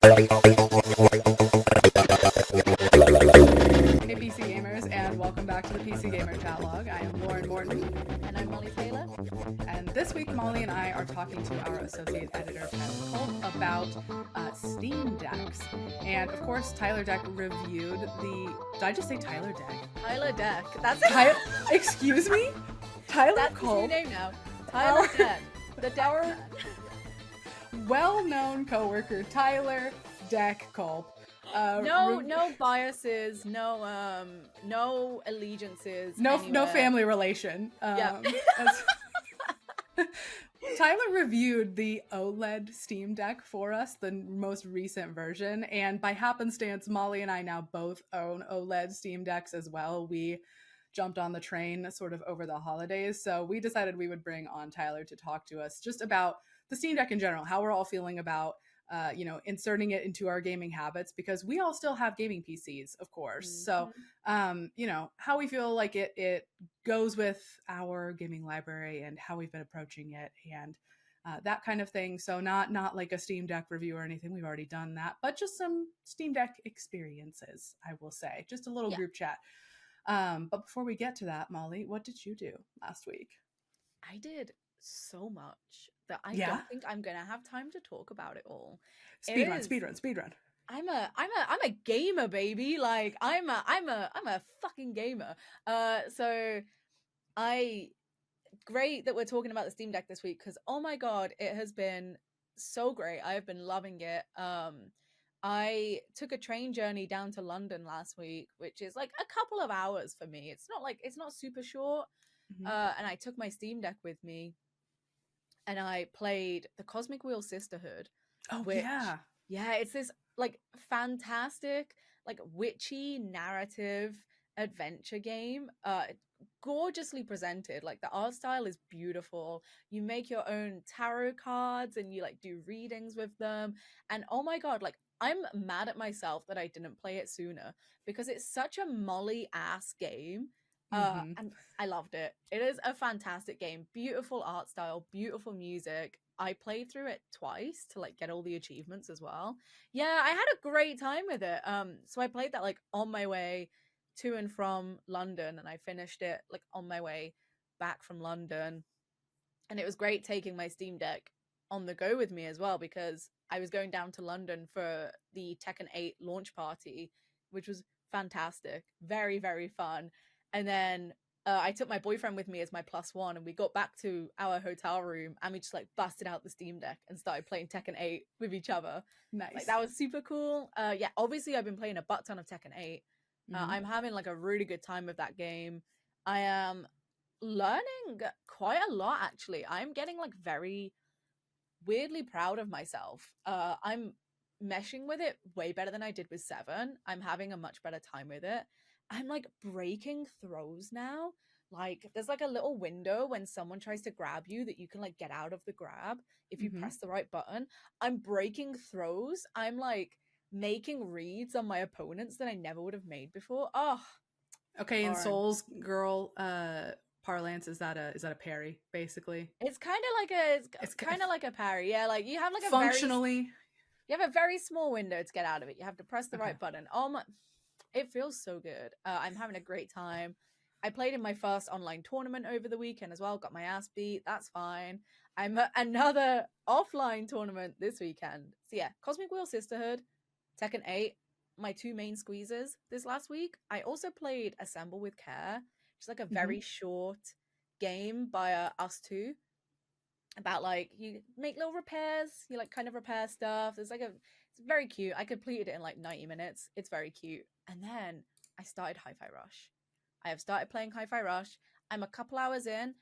Hey PC gamers, and welcome back to the PC Gamer Chat-Log. I am Lauren Morton. And I'm Mollie Taylor. And this week, Molly and I are talking to our associate editor, Tyler Colp, about Steam Decks. And of course, Tyler Deck reviewed the... Did I just say Tyler Deck? Tyler Deck. That's Excuse me? Tyler That's Colp. his new name now. Tyler Deck. The Our well-known coworker, Tyler Deck Colp. No biases, no allegiances. No family relation. Yeah. Tyler reviewed the OLED Steam Deck for us, the most recent version, and by happenstance, Molly and I now both own OLED Steam Decks as well. We jumped on the train sort of over the holidays, so we decided we would bring on Tyler to talk to us just about the Steam Deck in general, how we're all feeling about inserting it into our gaming habits, because we all still have gaming PCs, of course. So, how we feel like it goes with our gaming library and how we've been approaching it and that kind of thing. So not like a Steam Deck review or anything. We've already done that, but just some Steam Deck experiences, I will say. Just a little group chat. But before we get to that, Molly, what did you do last week? I did so much that I don't think I'm gonna have time to talk about it all. Speedrun. I'm a gamer, baby. Like I'm a fucking gamer. Great that we're talking about the Steam Deck this week, because oh my god, it has been so great. I have been loving it. I took a train journey down to London last week, which is like a couple of hours for me. It's not super short. Mm-hmm. And I took my Steam Deck with me, and I played the Cosmic Wheel Sisterhood. Oh, yeah, it's this like fantastic, like witchy narrative adventure game. Gorgeously presented. Like the art style is beautiful. You make your own tarot cards and you like do readings with them. And oh my god, like I'm mad at myself that I didn't play it sooner, because it's such a Molly ass game. And I loved it. It is a fantastic game. Beautiful art style, beautiful music. I played through it twice to like get all the achievements as well. Yeah, I had a great time with it. So I played that like on my way to and from London, and I finished it like on my way back from London. And it was great taking my Steam Deck on the go with me as well, because I was going down to London for the Tekken 8 launch party, which was fantastic. Very, very fun. And then I took my boyfriend with me as my +1, and we got back to our hotel room and we just like busted out the Steam Deck and started playing Tekken 8 with each other. Nice. Like that was super cool. Yeah, obviously I've been playing a butt ton of Tekken 8. I'm having like a really good time with that game. I am learning quite a lot, actually. I'm getting like very weirdly proud of myself. I'm meshing with it way better than I did with 7. I'm having a much better time with it. I'm like breaking throws now. Like there's like a little window when someone tries to grab you that you can like get out of the grab if you press the right button. I'm breaking throws. I'm like making reads on my opponents that I never would have made before. Oh, okay. In Souls Girl parlance, is that a parry basically? It's kind of like a parry. Yeah, like you have like you have a very small window to get out of it. You have to press the right button. Oh my, it feels so good. I'm having a great time. I played in my first online tournament over the weekend as well. Got my ass beat. That's fine. I'm at another offline tournament this weekend. So yeah, Cosmic Wheel Sisterhood, Tekken 8, my 2 main squeezes this last week. I also played Assemble with Care, which is like a very short game by us two, about like you make little repairs, you like kind of repair stuff. It's very cute. I completed it in like 90 minutes. It's very cute. And then I started Hi-Fi Rush. I have started playing Hi-Fi Rush. I'm a couple hours in.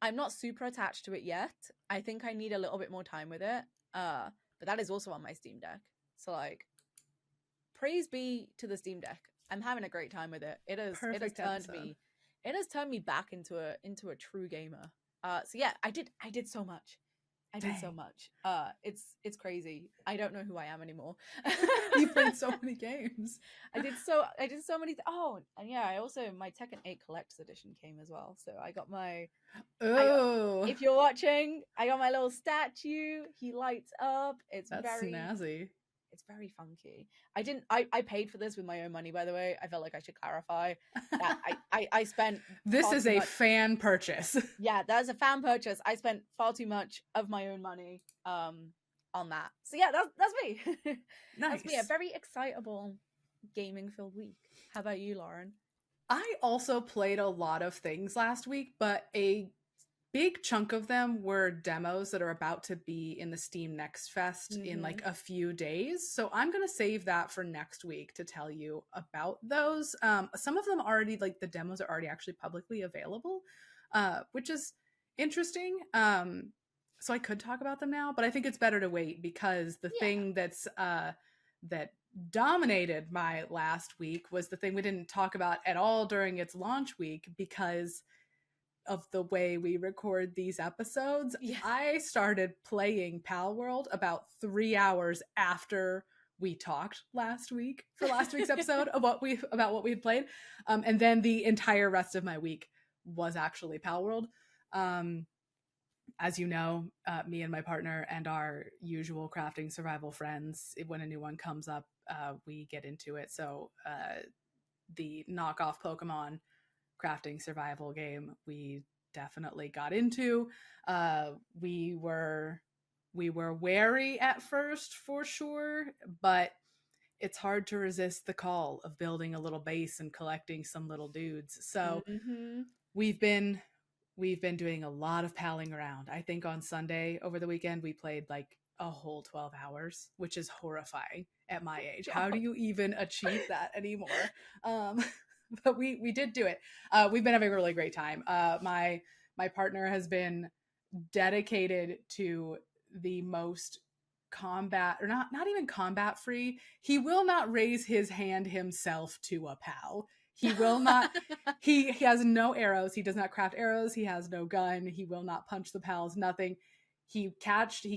I'm not super attached to it yet. I think I need a little bit more time with it. But that is also on my Steam Deck. So like, praise be to the Steam Deck. I'm having a great time with it. It has turned me back into a true gamer. So yeah, I did so much. I did so much. It's crazy. I don't know who I am anymore. You played so many games. I did so many. Oh, and yeah, I also, my Tekken 8 Collector's Edition came as well. So I got my. If you're watching, I got my little statue. He lights up. It's That's snazzy. It's very funky. I paid for this with my own money, by the way. I felt like I should clarify that I spent this is a fan purchase. Yeah, that's a fan purchase. I spent far too much of my own money on that. So yeah, that's me. Nice. That's me. A very excitable gaming filled week. How about you, Lauren? I also played a lot of things last week, but a big chunk of them were demos that are about to be in the Steam Next Fest in like a few days. So I'm going to save that for next week to tell you about those. Some of them already, like the demos are already actually publicly available, which is interesting. So I could talk about them now, but I think it's better to wait because the thing that's that dominated my last week was the thing we didn't talk about at all during its launch week because of the way we record these episodes. I started playing Pal World about 3 hours after we talked last week for last week's episode about what we had played, and then the entire rest of my week was actually Pal World. As you know, me and my partner and our usual crafting survival friends, when a new one comes up, we get into it. So the knockoff Pokemon crafting survival game we definitely got into. We were wary at first for sure, but it's hard to resist the call of building a little base and collecting some little dudes. So we've been doing a lot of palling around. I think on Sunday over the weekend we played like a whole 12 hours, which is horrifying at my age. How do you even achieve that anymore? But we did do it. We've been having a really great time. My partner has been dedicated to the most combat, or not even combat free. He will not raise his hand himself to a pal. He will not. He has no arrows. He does not craft arrows. He has no gun. He will not punch the pals. Nothing. He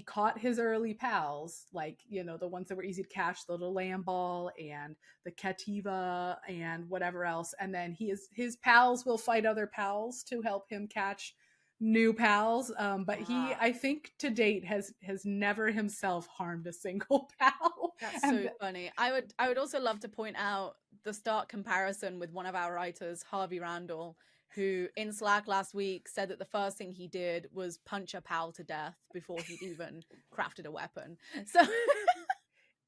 caught his early pals, like, you know, the ones that were easy to catch, the little lamb ball and the Cativa and whatever else. And then his pals will fight other pals to help him catch new pals. But he, I think to date, has never himself harmed a single pal. That's so funny. I would also love to point out the stark comparison with one of our writers, Harvey Randall, who in Slack last week said that the first thing he did was punch a pal to death before he'd even crafted a weapon. So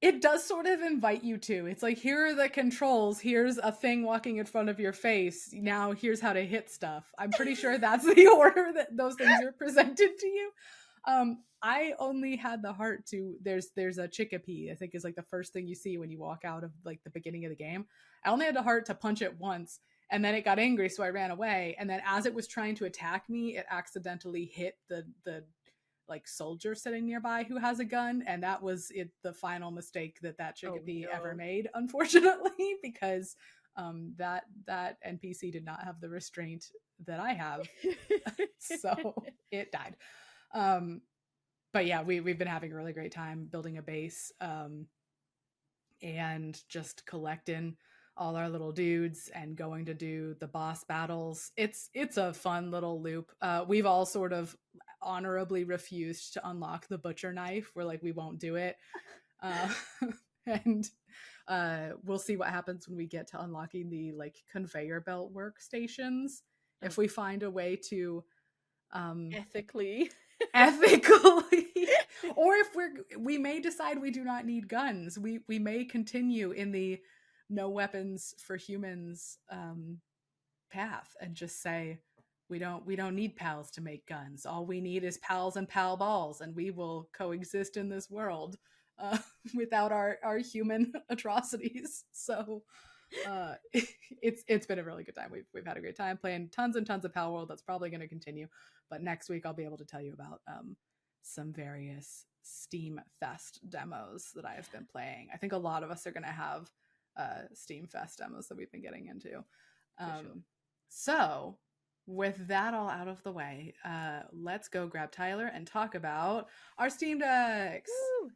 it does sort of invite you to. It's like, here are the controls. Here's a thing walking in front of your face. Now here's how to hit stuff. I'm pretty sure that's the order that those things are presented to you. I only had the heart to, there's a Chickapee, I think is like the first thing you see when you walk out of like the beginning of the game. I only had the heart to punch it once, and then it got angry, so I ran away. And then as it was trying to attack me, it accidentally hit the like soldier sitting nearby who has a gun, and that was the final mistake that Chickapee ever made, unfortunately, because that NPC did not have the restraint that I have. So it died. But yeah, we've been having a really great time building a base, and just collecting all our little dudes and going to do the boss battles. It's a fun little loop. We've all sort of honorably refused to unlock the butcher knife. We're like, we won't do it. And we'll see what happens when we get to unlocking the like conveyor belt workstations. If we find a way to ethically or if we may decide we do not need guns. We may continue in the no weapons for humans path and just say we don't need pals to make guns. All we need is pals and pal balls, and we will coexist in this world without our human atrocities. So it's been a really good time. We've had a great time playing tons and tons of Pal World. That's probably going to continue, but next week I'll be able to tell you about some various Steam Fest demos that I have been playing. I think a lot of us are going to have Steam Fest demos that we've been getting into. Sure. So with that all out of the way, let's go grab Tyler and talk about our Steam Decks. Woo!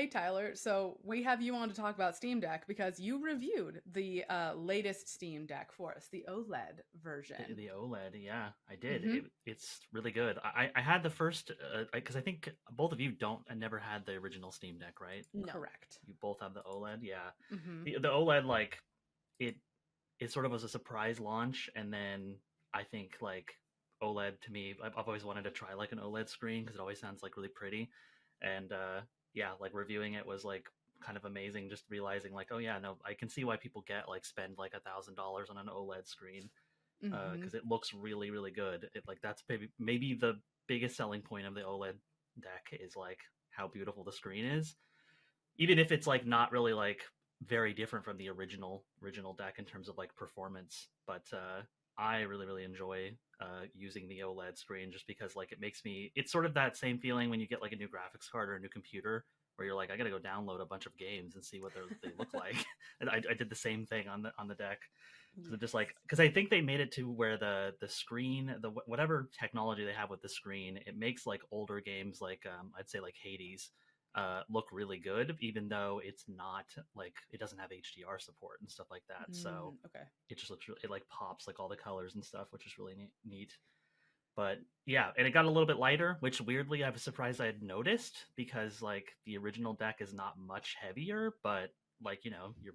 Hey, Tyler. So we have you on to talk about Steam Deck because you reviewed the latest Steam Deck for us, the OLED version. The OLED, yeah, I did. Mm-hmm. It's really good. I had the first, because I think both of you don't, never had the original Steam Deck, right? No. Correct. You both have the OLED, yeah. Mm-hmm. The OLED, like, it it sort of was a surprise launch, and then I think like OLED to me, I've always wanted to try like an OLED screen because it always sounds like really pretty, and yeah, like reviewing it was like kind of amazing. Just realizing like, oh yeah, no, I can see why people spend like $1,000 on an OLED screen Mm-hmm. because it looks really really good. It like that's maybe the biggest selling point of the OLED deck is like how beautiful the screen is, even if it's like not really like very different from the original deck in terms of like performance. But I really really enjoy using the OLED screen just because like it's sort of that same feeling when you get like a new graphics card or a new computer where you're like, I gotta go download a bunch of games and see what they look like. And I did the same thing on the deck. So just like, because I think they made it to where the screen, the whatever technology they have with the screen, it makes like older games like I'd say like Hades look really good, even though it's not like it doesn't have HDR support and stuff like that. So Okay. it just looks it like pops like all the colors and stuff, which is really neat. But yeah, and it got a little bit lighter, which weirdly I was surprised I had noticed because like the original deck is not much heavier, but like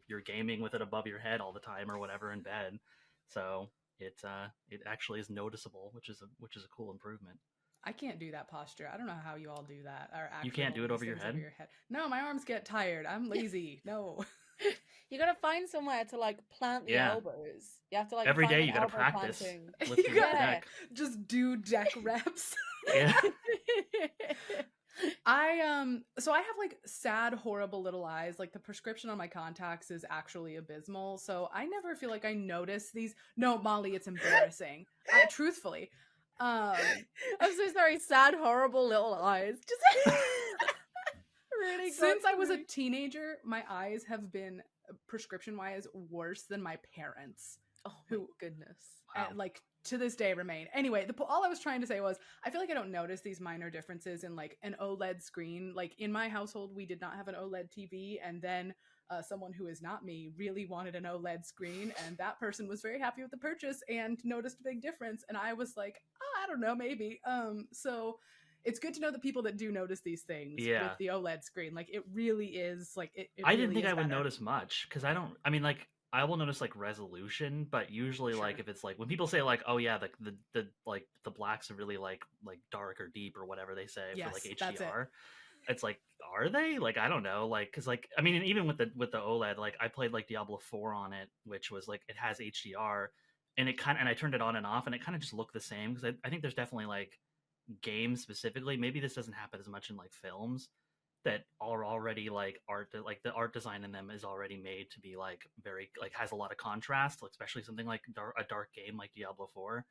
you're gaming with it above your head all the time or whatever in bed, so it actually is noticeable, which is a cool improvement. I can't do that posture. I don't know how you all do that or You actually can't do hold it these over your things over head. your head. No, my arms get tired. I'm lazy. No. You gotta find somewhere to like plant the Yeah, elbows. You have to like every find day an you got to elbow practice planting. lifting You up the gotta Yeah. deck. just do deck reps. Yeah. So I have like sad horrible little eyes. Like the prescription on my contacts is actually abysmal, so I never feel like I notice these. No, Molly, it's embarrassing. Truthfully, I'm so sorry. Sad, horrible little eyes. Just really since got I to was a me. teenager, my eyes have been prescription wise worse than my parents, Oh my who goodness. Wow. like to this day remain. Anyway, all I was trying to say was I feel like I don't notice these minor differences in like an OLED screen. Like in my household, we did not have an OLED TV, and then someone who is not me really wanted an OLED screen, and that person was very happy with the purchase and noticed a big difference. And I was like, oh, I don't know, maybe. So it's good to know the people that do notice these things with Yeah. the OLED screen. Like it really is like it I didn't really think is I would better. notice much because I don't. I mean, like I will notice like resolution, but usually like Sure. if it's like when people say like, oh yeah, the like the blacks are really like dark or deep or whatever they say for like Yes, that's it. HDR. It's like, are they? Like I don't know. Like because like I mean, and even with the OLED, like I played like Diablo 4 on it, which was like it has HDR, and I turned it on and off, and it kind of just looked the same because I think there's definitely like games specifically. Maybe this doesn't happen as much in like films that are already like like the art design in them is already made to be like very like has a lot of contrast, like, especially something like a dark game like Diablo 4.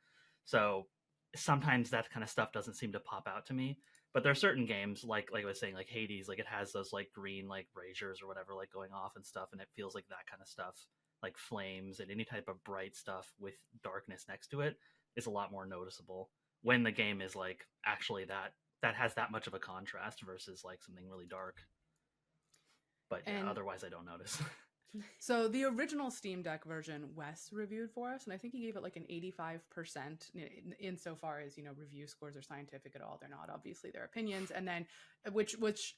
So sometimes that kind of stuff doesn't seem to pop out to me, but there are certain games like I was saying, like Hades, like it has those like green like braziers or whatever like going off and stuff, and it feels like that kind of stuff, like flames and any type of bright stuff with darkness next to it, is a lot more noticeable when the game is like actually that has that much of a contrast versus like something really dark. But yeah, And otherwise I don't notice. so the original Steam Deck version, Wes reviewed for us, and I think he gave it like an 85% insofar as, review scores are scientific at all. They're not, obviously, their opinions. And then which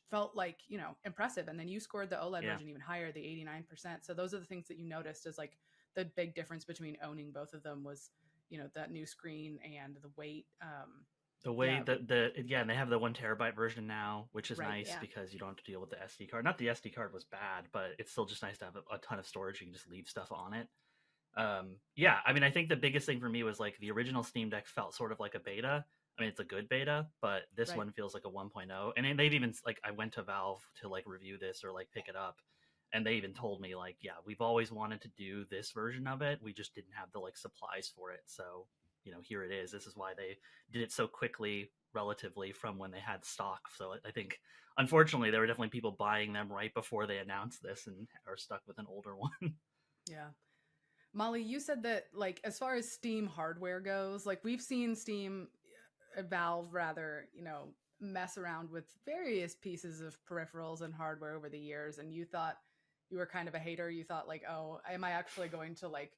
felt like, impressive. And then you scored the OLED Yeah. version even higher, the 89%. So those are the things that you noticed as like the big difference between owning both of them was, that new screen and the weight. The way Yeah, yeah, and they have the 1 terabyte version now, which is right. nice Yeah. because you don't have to deal with the SD card. Not the SD card was bad, but it's still just nice to have a ton of storage. You can just leave stuff on it. Yeah, I mean, I think the biggest thing for me was like the original Steam Deck felt sort of like a beta. I mean, it's a good beta, but this Right. one feels like a 1.0. And they've even like I went to Valve to like review this or like pick it up, and they even told me like, yeah, we've always wanted to do this version of it. We just didn't have the like supplies for it. So, here it is. This is why they did it so quickly relatively from when they had stock. So I think unfortunately there were definitely people buying them right before they announced this and are stuck with an older one. Yeah. Molly, you said that like as far as Steam hardware goes, like we've seen Valve rather, mess around with various pieces of peripherals and hardware over the years, and you thought you were kind of a hater. You thought like, oh, am I actually going to like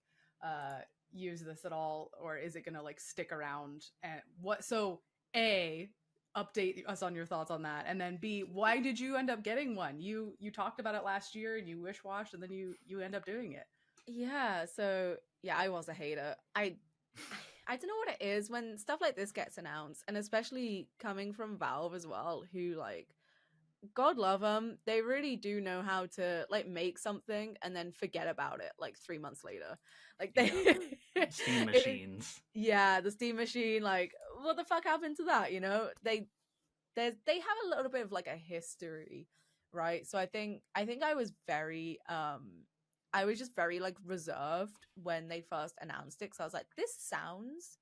use this at all, or is it going to like stick around? And what? So A, update us on your thoughts on that, and then B, why did you end up getting one? You talked about it last year and you wish washed, and then you end up doing it. Yeah, so yeah, I was a hater. I don't know what it is when stuff like this gets announced, and especially coming from Valve as well, who like, God love them, they really do know how to like make something and then forget about it like 3 months later. Like they Steam machines. Yeah, the Steam machine, like what the fuck happened to that, you know? They have a little bit of like a history, right? So I think I was very I was just very like reserved when they first announced it, because I was like, this sounds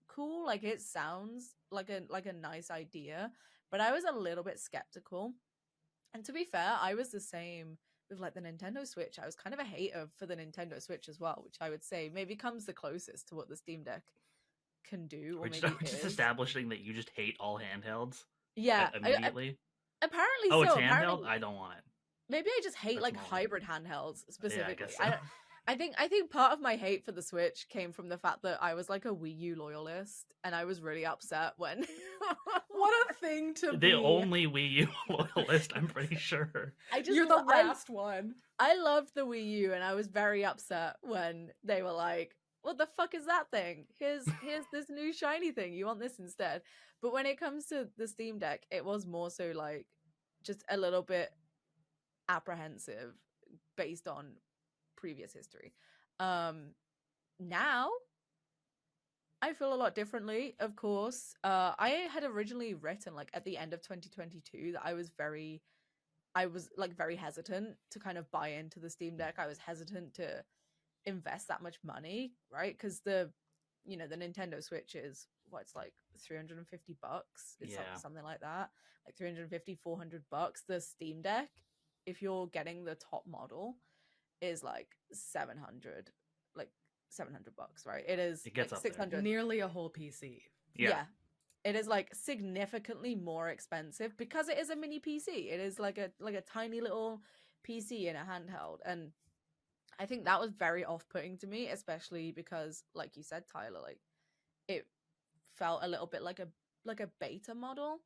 cool, like it sounds like a nice idea, but I was a little bit skeptical. And to be fair, I was the same with like the Nintendo Switch. I was kind of a hater for the Nintendo Switch as well, which I would say maybe comes the closest to what the Steam Deck can do, or Which maybe just establishing that you just hate all handhelds. Yeah, immediately. Apparently, oh, so. It's handheld. I don't want it. Maybe I just hate That's like Mollie. hybrid handhelds specifically. Yeah, I guess so. I think part of my hate for the Switch came from the fact that I was like a Wii U loyalist, and I was really upset when. What a thing to the be! The only Wii U loyalist, I'm pretty sure. You're the last one. I loved the Wii U, and I was very upset when they were like, "What the fuck is that thing? Here's this new shiny thing. You want this instead?" But when it comes to the Steam Deck, it was more so like just a little bit apprehensive based on previous history. Now I feel a lot differently, of course. I had originally written like at the end of 2022 that I was very hesitant to kind of buy into the Steam Deck. I was hesitant to invest that much money, right? Because the Nintendo Switch is it's like $350. It's something like that, like 350, $400. The Steam Deck, if you're getting the top model, is like 700, like $700, right? It gets like 600, nearly a whole PC. Yeah. It is like significantly more expensive because it is a mini PC. It is like a tiny little PC in a handheld, and I think that was very off-putting to me, especially because, like you said, Tyler, like it felt a little bit like a beta model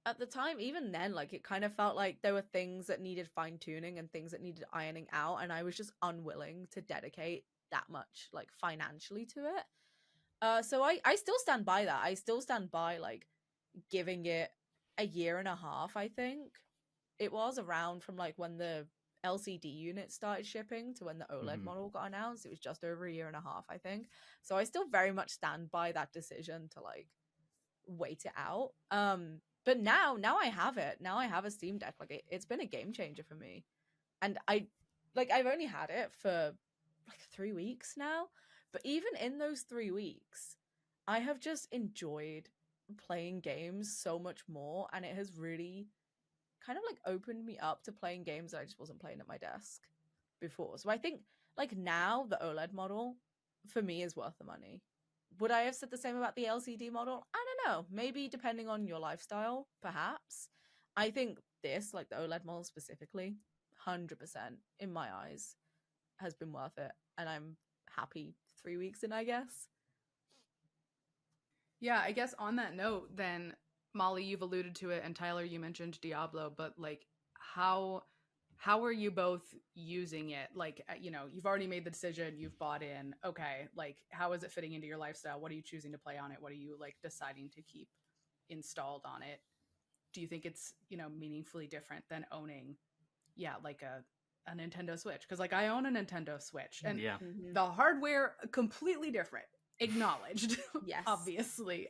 at the time. Even then, like it kind of felt like there were things that needed fine-tuning and things that needed ironing out, and I was just unwilling to dedicate that much like financially to it. So I still stand by that. I still stand by like giving it a year and a half. I think it was around from like when the LCD unit started shipping to when the OLED model got announced. It was just over a year and a half, I think. So I still very much stand by that decision to like wait it out. But now I have it. Now I have a Steam Deck. Like it's been a game changer for me. And I've only had it for like 3 weeks now. But even in those 3 weeks, I have just enjoyed playing games so much more, and it has really kind of like opened me up to playing games that I just wasn't playing at my desk before. So I think like now the OLED model for me is worth the money. Would I have said the same about the LCD model? I don't know. Maybe depending on your lifestyle, perhaps. I think this, like the OLED model specifically, 100% in my eyes has been worth it, and I'm happy 3 weeks in, I guess. Yeah, I guess on that note, then, Mollie, you've alluded to it, and Tyler, you mentioned Diablo, but like, how are you both using it? Like, you've already made the decision, you've bought in. Okay, like, how is it fitting into your lifestyle? What are you choosing to play on it? What are you like deciding to keep installed on it? Do you think it's meaningfully different than owning, like a Nintendo Switch? Because like I own a Nintendo Switch, and the hardware completely different. Acknowledged. Yes. Obviously.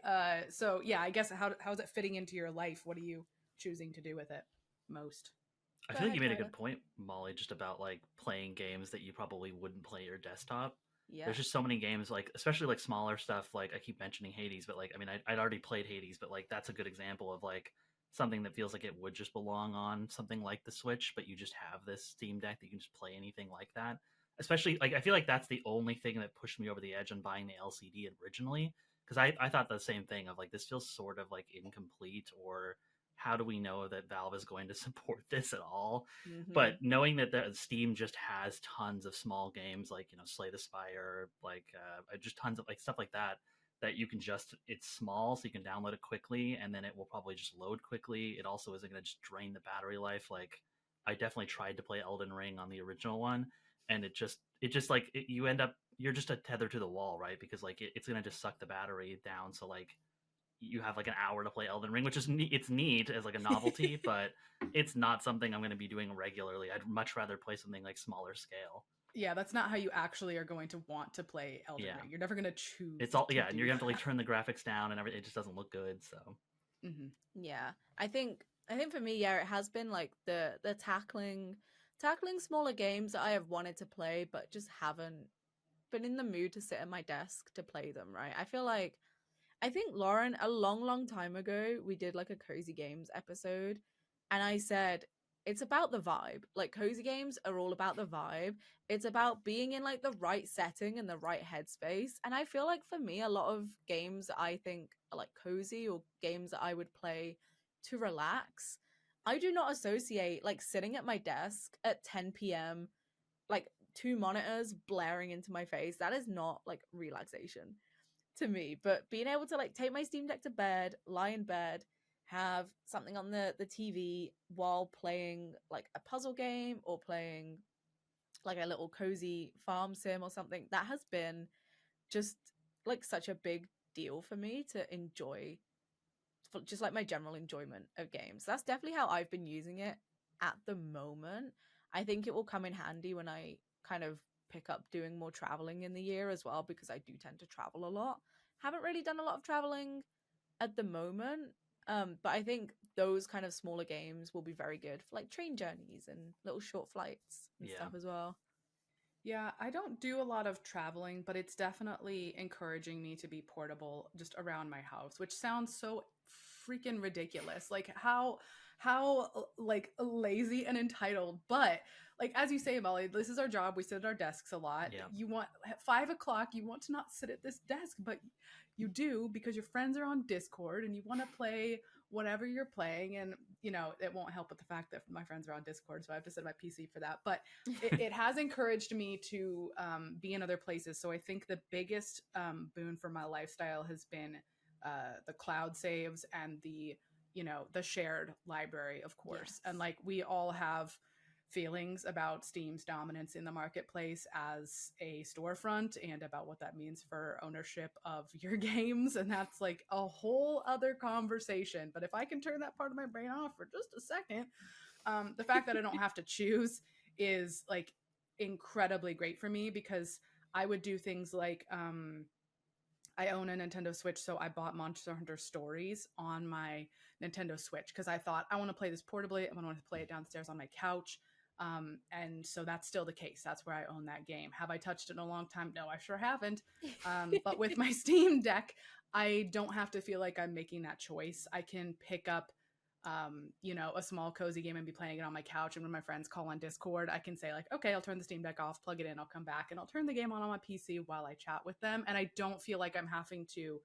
So yeah, I guess how's it fitting into your life? What are you choosing to do with it most? I feel like you made a good point, Mollie, just about like playing games that you probably wouldn't play your desktop. Yeah. There's just so many games, like especially like smaller stuff. Like I keep mentioning Hades, but like I mean, I'd already played Hades, but like that's a good example of like something that feels like it would just belong on something like the Switch, but you just have this Steam Deck that you can just play anything like that. Especially, like, I feel like that's the only thing that pushed me over the edge on buying the LCD originally, because I thought the same thing of like, this feels sort of like incomplete, or how do we know that Valve is going to support this at all? Mm-hmm. But knowing that Steam just has tons of small games like, you know, Slay the Spire, like just tons of like stuff like that, that you can just, it's small, so you can download it quickly, and then it will probably just load quickly. It also isn't going to just drain the battery life. Like, I definitely tried to play Elden Ring on the original one, and you end up, you're just a tether to the wall, right? Because like it's going to just suck the battery down. So like you have like an hour to play Elden Ring, which is it's neat as like a novelty, but it's not something I'm going to be doing regularly. I'd much rather play something like smaller scale. Yeah, that's not how you actually are going to want to play Elden Ring. You're never going to choose. It's all and you're going to have to like turn the graphics down and everything. It just doesn't look good. So yeah, I think for me, yeah, it has been like the tackling smaller games that I have wanted to play, but just haven't been in the mood to sit at my desk to play them. Right? I think Lauren, a long time ago, we did like a cozy games episode, and I said it's about the vibe. Like, cozy games are all about the vibe. It's about being in like the right setting and the right headspace. And I feel like for me, a lot of games that I think are like cozy, or games that I would play to relax, I do not associate like sitting at my desk at 10 p.m., like 2 monitors blaring into my face. That is not like relaxation to me. But being able to like take my Steam Deck to bed, lie in bed, have something on the TV while playing like a puzzle game or playing like a little cozy farm sim or something, that has been just like such a big deal for me to enjoy, for just like my general enjoyment of games. That's definitely how I've been using it at the moment. I think it will come in handy when I kind of pick up doing more traveling in the year as well, because I do tend to travel a lot. Haven't really done a lot of traveling at the moment, but I think those kind of smaller games will be very good for like train journeys and little short flights and stuff as well. Yeah, I don't do a lot of traveling, but it's definitely encouraging me to be portable just around my house, which sounds so freaking ridiculous. Like how like lazy and entitled, but like as you say, Molly, this is our job. We sit at our desks a lot. Yeah. You want at 5 o'clock, you want to not sit at this desk, but you do because your friends are on Discord and you want to play whatever you're playing. And you know, it won't help with the fact that my friends are on Discord, so I have to sit at my PC for that. But it has encouraged me to be in other places. So I think the biggest boon for my lifestyle has been the cloud saves and the, you know, the shared library, of course. Yes. And like we all have feelings about Steam's dominance in the marketplace as a storefront and about what that means for ownership of your games. And that's like a whole other conversation. But if I can turn that part of my brain off for just a second, the fact that I don't have to choose is like incredibly great for me, because I would do things like I own a Nintendo Switch, so I bought Monster Hunter Stories on my Nintendo Switch because I thought I want to play this portably. I want to play it downstairs on my couch. And so that's still the case. That's where I own that game. Have I touched it in a long time? No, I sure haven't. But with my Steam Deck, I don't have to feel like I'm making that choice. I can pick up, you know, a small cozy game and be playing it on my couch. And when my friends call on Discord, I can say like, okay, I'll turn the Steam Deck off, plug it in, I'll come back and I'll turn the game on my PC while I chat with them. And I don't feel like I'm having to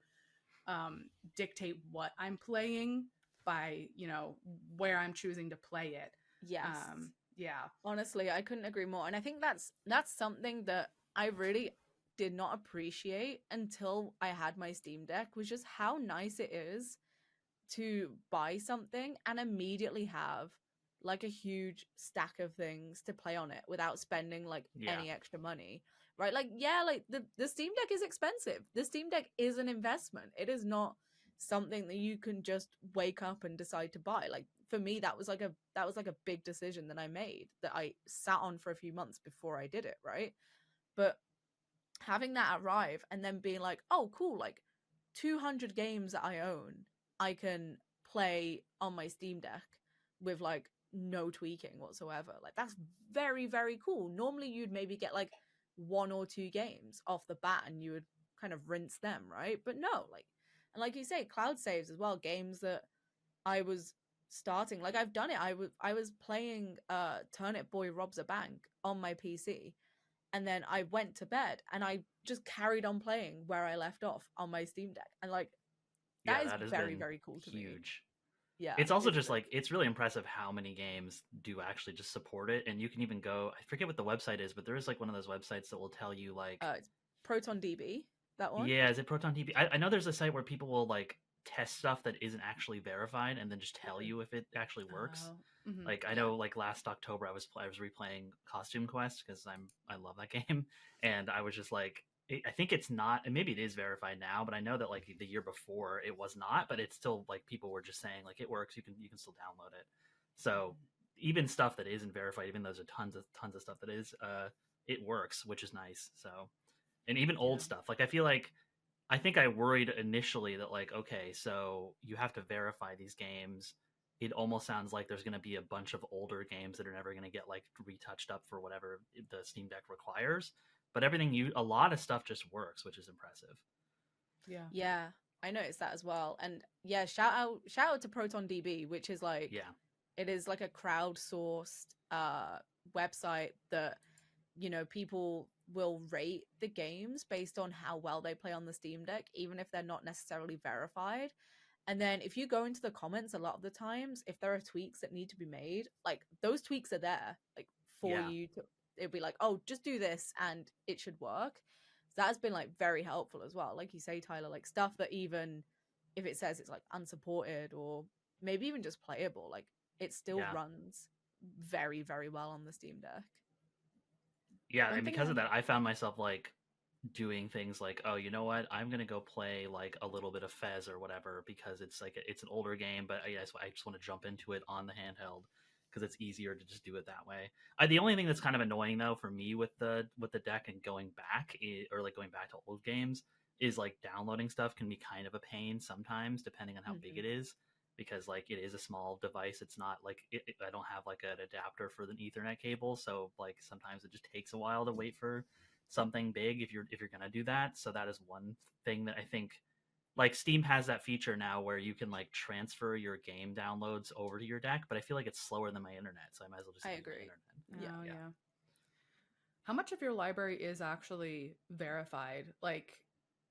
dictate what I'm playing by, you know, where I'm choosing to play it. Yes. Yeah. Honestly, I couldn't agree more. And I think that's something that I really did not appreciate until I had my Steam Deck, was just how nice it is to buy something and immediately have like a huge stack of things to play on it without spending like any extra money, right? Like, yeah, like the Steam Deck is expensive. The Steam Deck is an investment. It is not something that you can just wake up and decide to buy. Like, for me, that was like a big decision that I made, that I sat on for a few months before I did it, right? But having that arrive and then being like, oh cool, like 200 games that I own, I can play on my Steam Deck with like no tweaking whatsoever. Like, that's very, very cool. Normally you'd maybe get like 1 or 2 games off the bat and you would kind of rinse them, right? But no, like, and like you say, cloud saves as well, games that I was starting, like I've done it. I was playing Turnip Boy Robs a Bank on my PC, and then I went to bed and I just carried on playing where I left off on my Steam Deck. And like, that is very, very cool to me. Huge. Yeah, it's also just like it's really impressive how many games do actually just support it, and you can even go. I forget what the website is, but there is like one of those websites that will tell you like, it's ProtonDB, that one. yeah, is it ProtonDB? I know there's a site where people will like test stuff that isn't actually verified, and then just tell you if it actually works. Like I know, like last October, I was replaying Costume Quest because I love that game, and I was just like, I think it's not, and maybe it is verified now, but I know that like the year before it was not, but it's still like people were just saying like it works. You can still download it. So even stuff that isn't verified, even though there's tons of stuff that is, it works, which is nice. So, and even old stuff, like I think I worried initially that like, okay, so you have to verify these games. It almost sounds like there's going to be a bunch of older games that are never going to get like retouched up for whatever the Steam Deck requires. But a lot of stuff just works, which is impressive. Yeah, I noticed that as well. And yeah, shout out to ProtonDB, which is like, it is like a crowdsourced website that, you know, people will rate the games based on how well they play on the Steam Deck, even if they're not necessarily verified. And then if you go into the comments, a lot of the times, if there are tweaks that need to be made, like those tweaks are there, like for you to, it'd be like, oh, just do this and it should work. So that's been like very helpful as well. Like you say, Tyler, like stuff that even if it says it's like unsupported or maybe even just playable, like it still runs very, very well on the Steam Deck. Yeah, and because of that, I found myself like doing things like, oh, you know what, I'm gonna go play like a little bit of Fez or whatever because it's like it's an older game, but I just want to jump into it on the handheld because it's easier to just do it that way. The only thing that's kind of annoying though for me with the deck and going back or like going back to old games is like downloading stuff can be kind of a pain sometimes depending on how big it is, because like it is a small device. It's not like I don't have like an adapter for the Ethernet cable, so like sometimes it just takes a while to wait for something big if you're gonna do that. So that is one thing that I think like Steam has that feature now where you can like transfer your game downloads over to your deck, but I feel like it's slower than my internet, so I might as well just use the internet. Yeah. How much of your library is actually verified? Like,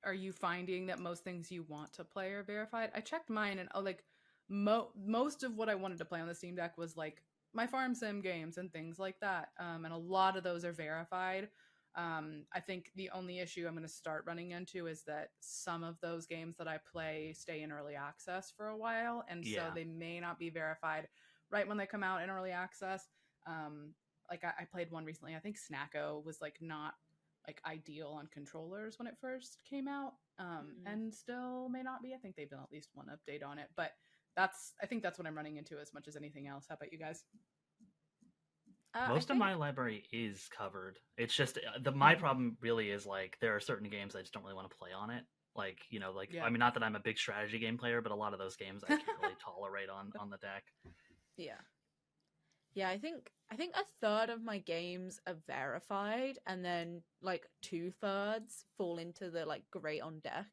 are you finding that most things you want to play are verified? I checked mine, and like most of what I wanted to play on the Steam Deck was like my farm sim games and things like that, and a lot of those are verified. I think the only issue I'm going to start running into is that some of those games that I play stay in early access for a while, and so they may not be verified right when they come out in early access. Like I played one recently. I think Snacko was like not like ideal on controllers when it first came out, and still may not be. I think they've done at least one update on it, but I think that's what I'm running into as much as anything else. How about you guys? Most of my library is covered. It's just my problem really is like there are certain games I just don't really want to play on it. Like, you know, like I mean, not that I'm a big strategy game player, but a lot of those games I can't really tolerate on the deck. Yeah, I think a third of my games are verified, and then like 2/3 fall into the like great on deck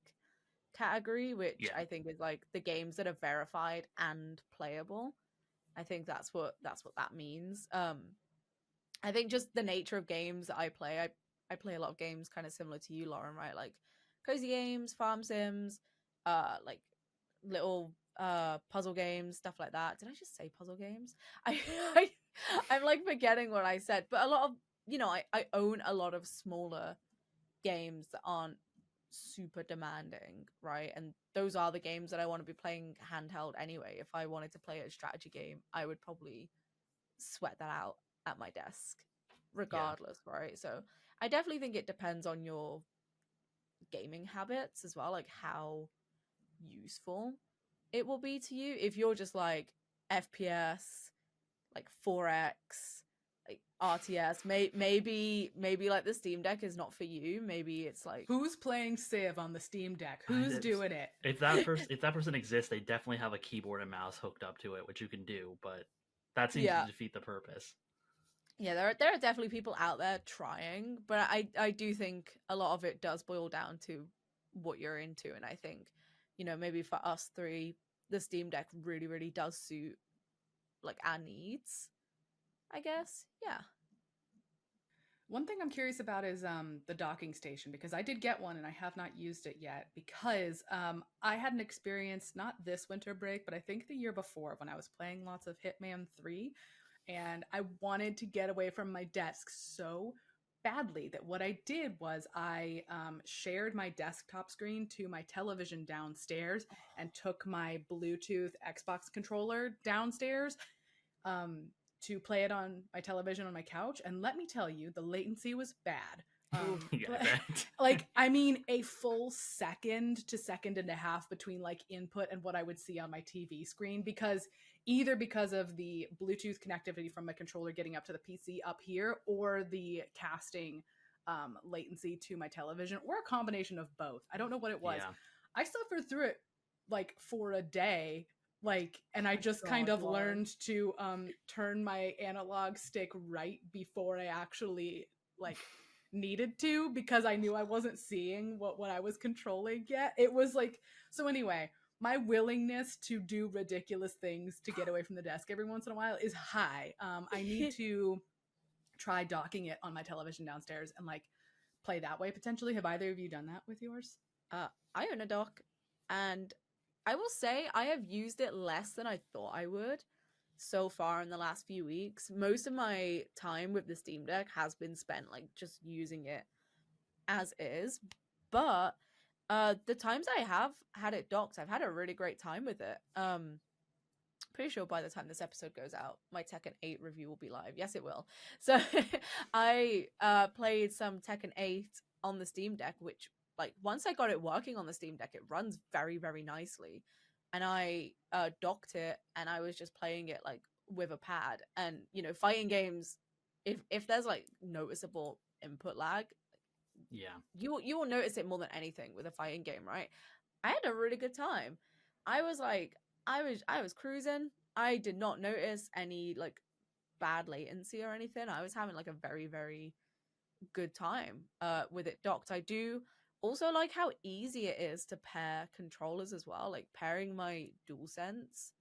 category, which I think is like the games that are verified and playable. I think that's what that means. I think just the nature of games that I play, I play a lot of games kind of similar to you, Lauren, right? Like cozy games, farm sims, like little puzzle games, stuff like that. Did I just say puzzle games? I'm like forgetting what I said, but a lot of, you know, I own a lot of smaller games that aren't super demanding, right? And those are the games that I want to be playing handheld anyway. If I wanted to play a strategy game, I would probably sweat that out at my desk regardless, right? So I definitely think it depends on your gaming habits as well, like how useful it will be to you. If you're just like FPS, like 4X, like RTS, maybe like the Steam Deck is not for you. Maybe it's like, who's playing Civ on the Steam Deck? Who's doing it? If that person exists, they definitely have a keyboard and mouse hooked up to it, which you can do, but that seems to defeat the purpose. Yeah, there are definitely people out there trying, but I do think a lot of it does boil down to what you're into. And I think, you know, maybe for us three, the Steam Deck really, really does suit like our needs, I guess. Yeah. One thing I'm curious about is the docking station, because I did get one and I have not used it yet, because I had an experience not this winter break, but I think the year before, when I was playing lots of Hitman 3, and I wanted to get away from my desk so badly that what I did was I shared my desktop screen to my television downstairs and took my Bluetooth Xbox controller downstairs um, to play it on my television on my couch. And let me tell you, the latency was bad. Yeah, like, I mean, a full second to second and a half between like input and what I would see on my TV screen, because either because of the Bluetooth connectivity from my controller getting up to the PC up here, or the casting latency to my television, or a combination of both. I don't know what it was. Yeah. I suffered through it like for a day, like, and I just kind of learned to turn my analog stick right before I actually like needed to, because I knew I wasn't seeing what I was controlling yet. It was like, so anyway, my willingness to do ridiculous things to get away from the desk every once in a while is high. I need to try docking it on my television downstairs and like play that way potentially. Have either of you done that with yours? I own a dock, and I will say I have used it less than I thought I would so far in the last few weeks. Most of my time with the Steam Deck has been spent like just using it as is, but the times I have had it docked, I've had a really great time with it. Pretty sure by the time this episode goes out, my Tekken 8 review will be live. Yes, it will. So I played some Tekken 8 on the Steam Deck, which, like, once I got it working on the Steam Deck, it runs very, very nicely. And I docked it, and I was just playing it like with a pad. And you know, fighting games, if there's like noticeable input lag, yeah, you will notice it more than anything with a fighting game, right? I had a really good time. I was like, I was cruising. I did not notice any like bad latency or anything. I was having like a very, very good time with it docked. I do also like how easy it is to pair controllers as well. Like pairing my DualSense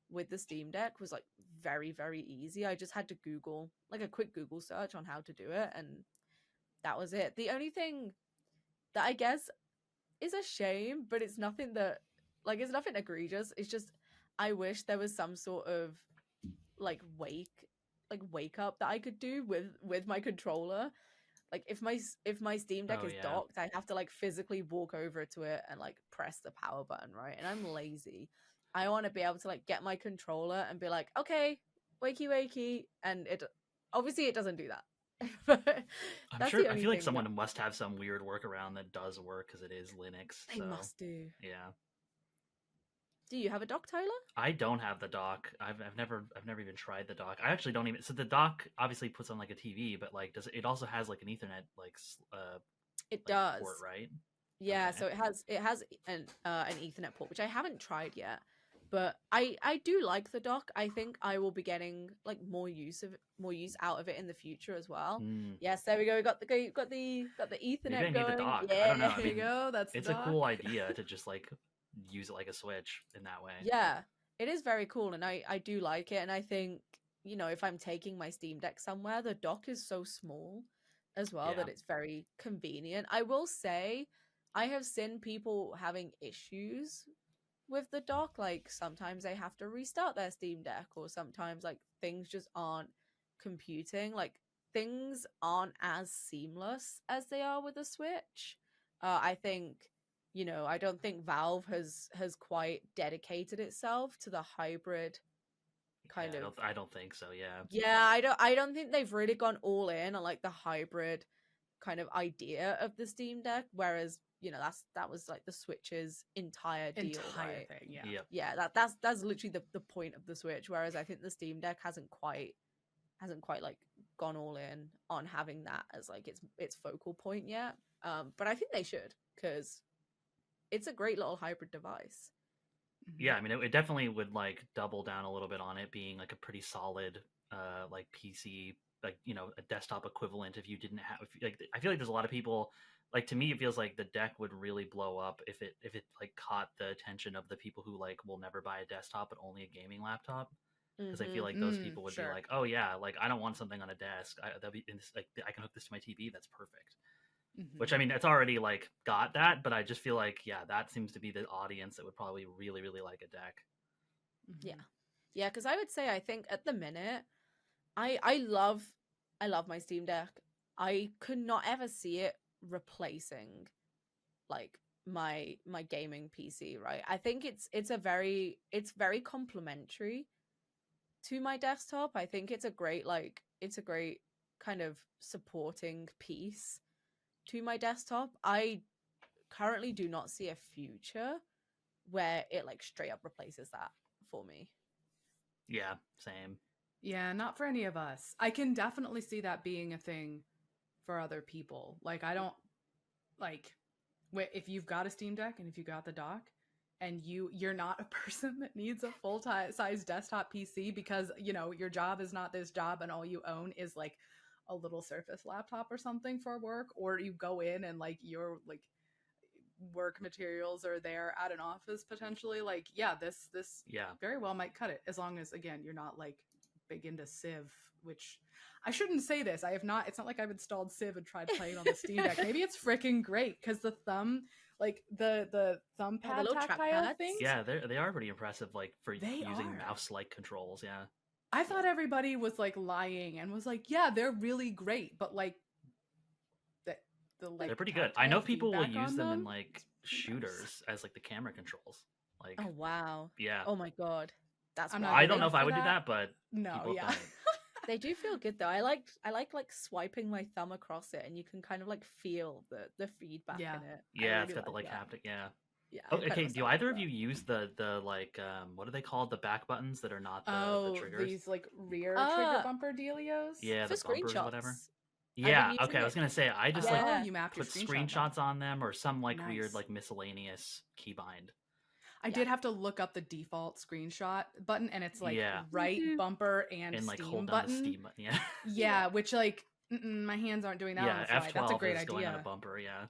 with the Steam Deck was like very, very easy. I just had to Google, like a quick Google search on how to do it, and that was it. The only thing that I guess is a shame, but it's nothing that, like, it's nothing egregious. It's just I wish there was some sort of like wake up that I could do with my controller. Like if my Steam Deck is docked, I have to like physically walk over to it and like press the power button, right? And I'm lazy. I want to be able to like get my controller and be like, okay, wakey wakey, and it obviously it doesn't do that. I'm sure. I feel like someone must have some weird workaround that does work because it is Linux. They must do. Yeah. Do you have a dock, Tyler? I don't have the dock. I've never even tried the dock. I actually don't even. So the dock obviously puts on like a TV, but like does it also has like an Ethernet like it like does port, right? Yeah, okay. So it has an Ethernet port, which I haven't tried yet. But I do like the dock. I think I will be getting like more use out of it in the future as well. Yes, there we go. We got the Ethernet Maybe I going. Need the dock. Yeah, I don't know. There you go. It's a cool idea to just like use it like a Switch in that way. Yeah, it is very cool, and I do like it. And I think, you know, if I'm taking my Steam Deck somewhere, the dock is so small as well that it's very convenient. I will say I have seen people having issues with the dock. Like sometimes they have to restart their Steam Deck, or sometimes like things just aren't computing. Like things aren't as seamless as they are with a Switch. I think, you know, I don't think Valve has quite dedicated itself to the hybrid kind of. I don't think so. Yeah. Yeah, I don't think they've really gone all in on like the hybrid kind of idea of the Steam Deck. Whereas, you know, that was like the Switch's entire deal, right? Thing, yeah. Yep. Yeah, that's literally the point of the Switch. Whereas I think the Steam Deck hasn't quite like gone all in on having that as like its focal point yet. But I think they should, because it's a great little hybrid device. Yeah, I mean, it definitely would like double down a little bit on it being like a pretty solid like PC, like, you know, a desktop equivalent. If you didn't have, like, I feel like there's a lot of people, like, to me it feels like the deck would really blow up if it like caught the attention of the people who like will never buy a desktop but only a gaming laptop. because I feel like those people would be like, oh yeah, like I don't want something on a desk. I can hook this to my TV. That's perfect. Which, I mean, it's already like got that, but I just feel like, yeah, that seems to be the audience that would probably really, really like a deck. Yeah, because I would say, I think at the minute, I love my Steam Deck. I could not ever see it replacing like my gaming PC, right? I think it's very complementary to my desktop. I think it's a great kind of supporting piece to my desktop. I currently do not see a future where it like straight up replaces that for me. Yeah, same. Yeah, not for any of us. I can definitely see that being a thing for other people. Like, I don't like if you've got a Steam Deck and if you got the dock and you're not a person that needs a full size desktop PC because, you know, your job is not this job and all you own is like a little Surface laptop or something for work, or you go in and like your like work materials are there at an office potentially, like this very well might cut it, as long as, again, you're not like big into Civ, which I shouldn't say this. I have not. It's not like I've installed Civ and tried playing on the Steam Deck. Maybe it's freaking great because the thumb, like the thumb pad tactile things. Yeah, they are pretty impressive. Like for using mouse-like controls. Yeah. I thought everybody was like lying and was like, yeah, they're really great, but like they're pretty good. I know people will use them in like shooters as like the camera controls. Like, oh wow, yeah. Oh my god, that's. I don't know if I would do that, but no, yeah. They do feel good though. I like swiping my thumb across it, and you can kind of like feel the feedback in it. Yeah, it's got the like haptic. Yeah. Yeah. Oh, okay. Do either of you use the like what are they called? The back buttons that are not the triggers. These like rear trigger bumper dealios. Yeah, for the bumpers or whatever. Yeah. Okay. I was gonna say I just like you put screenshots on them or some like weird like miscellaneous keybind. I did have to look up the default screenshot button, and it's like right bumper and like Steam hold button. Down the Steam button. Yeah. Yeah, which like my hands aren't doing that. Yeah, on the fly. F12 That's a great is going idea. on a bumper. Yeah.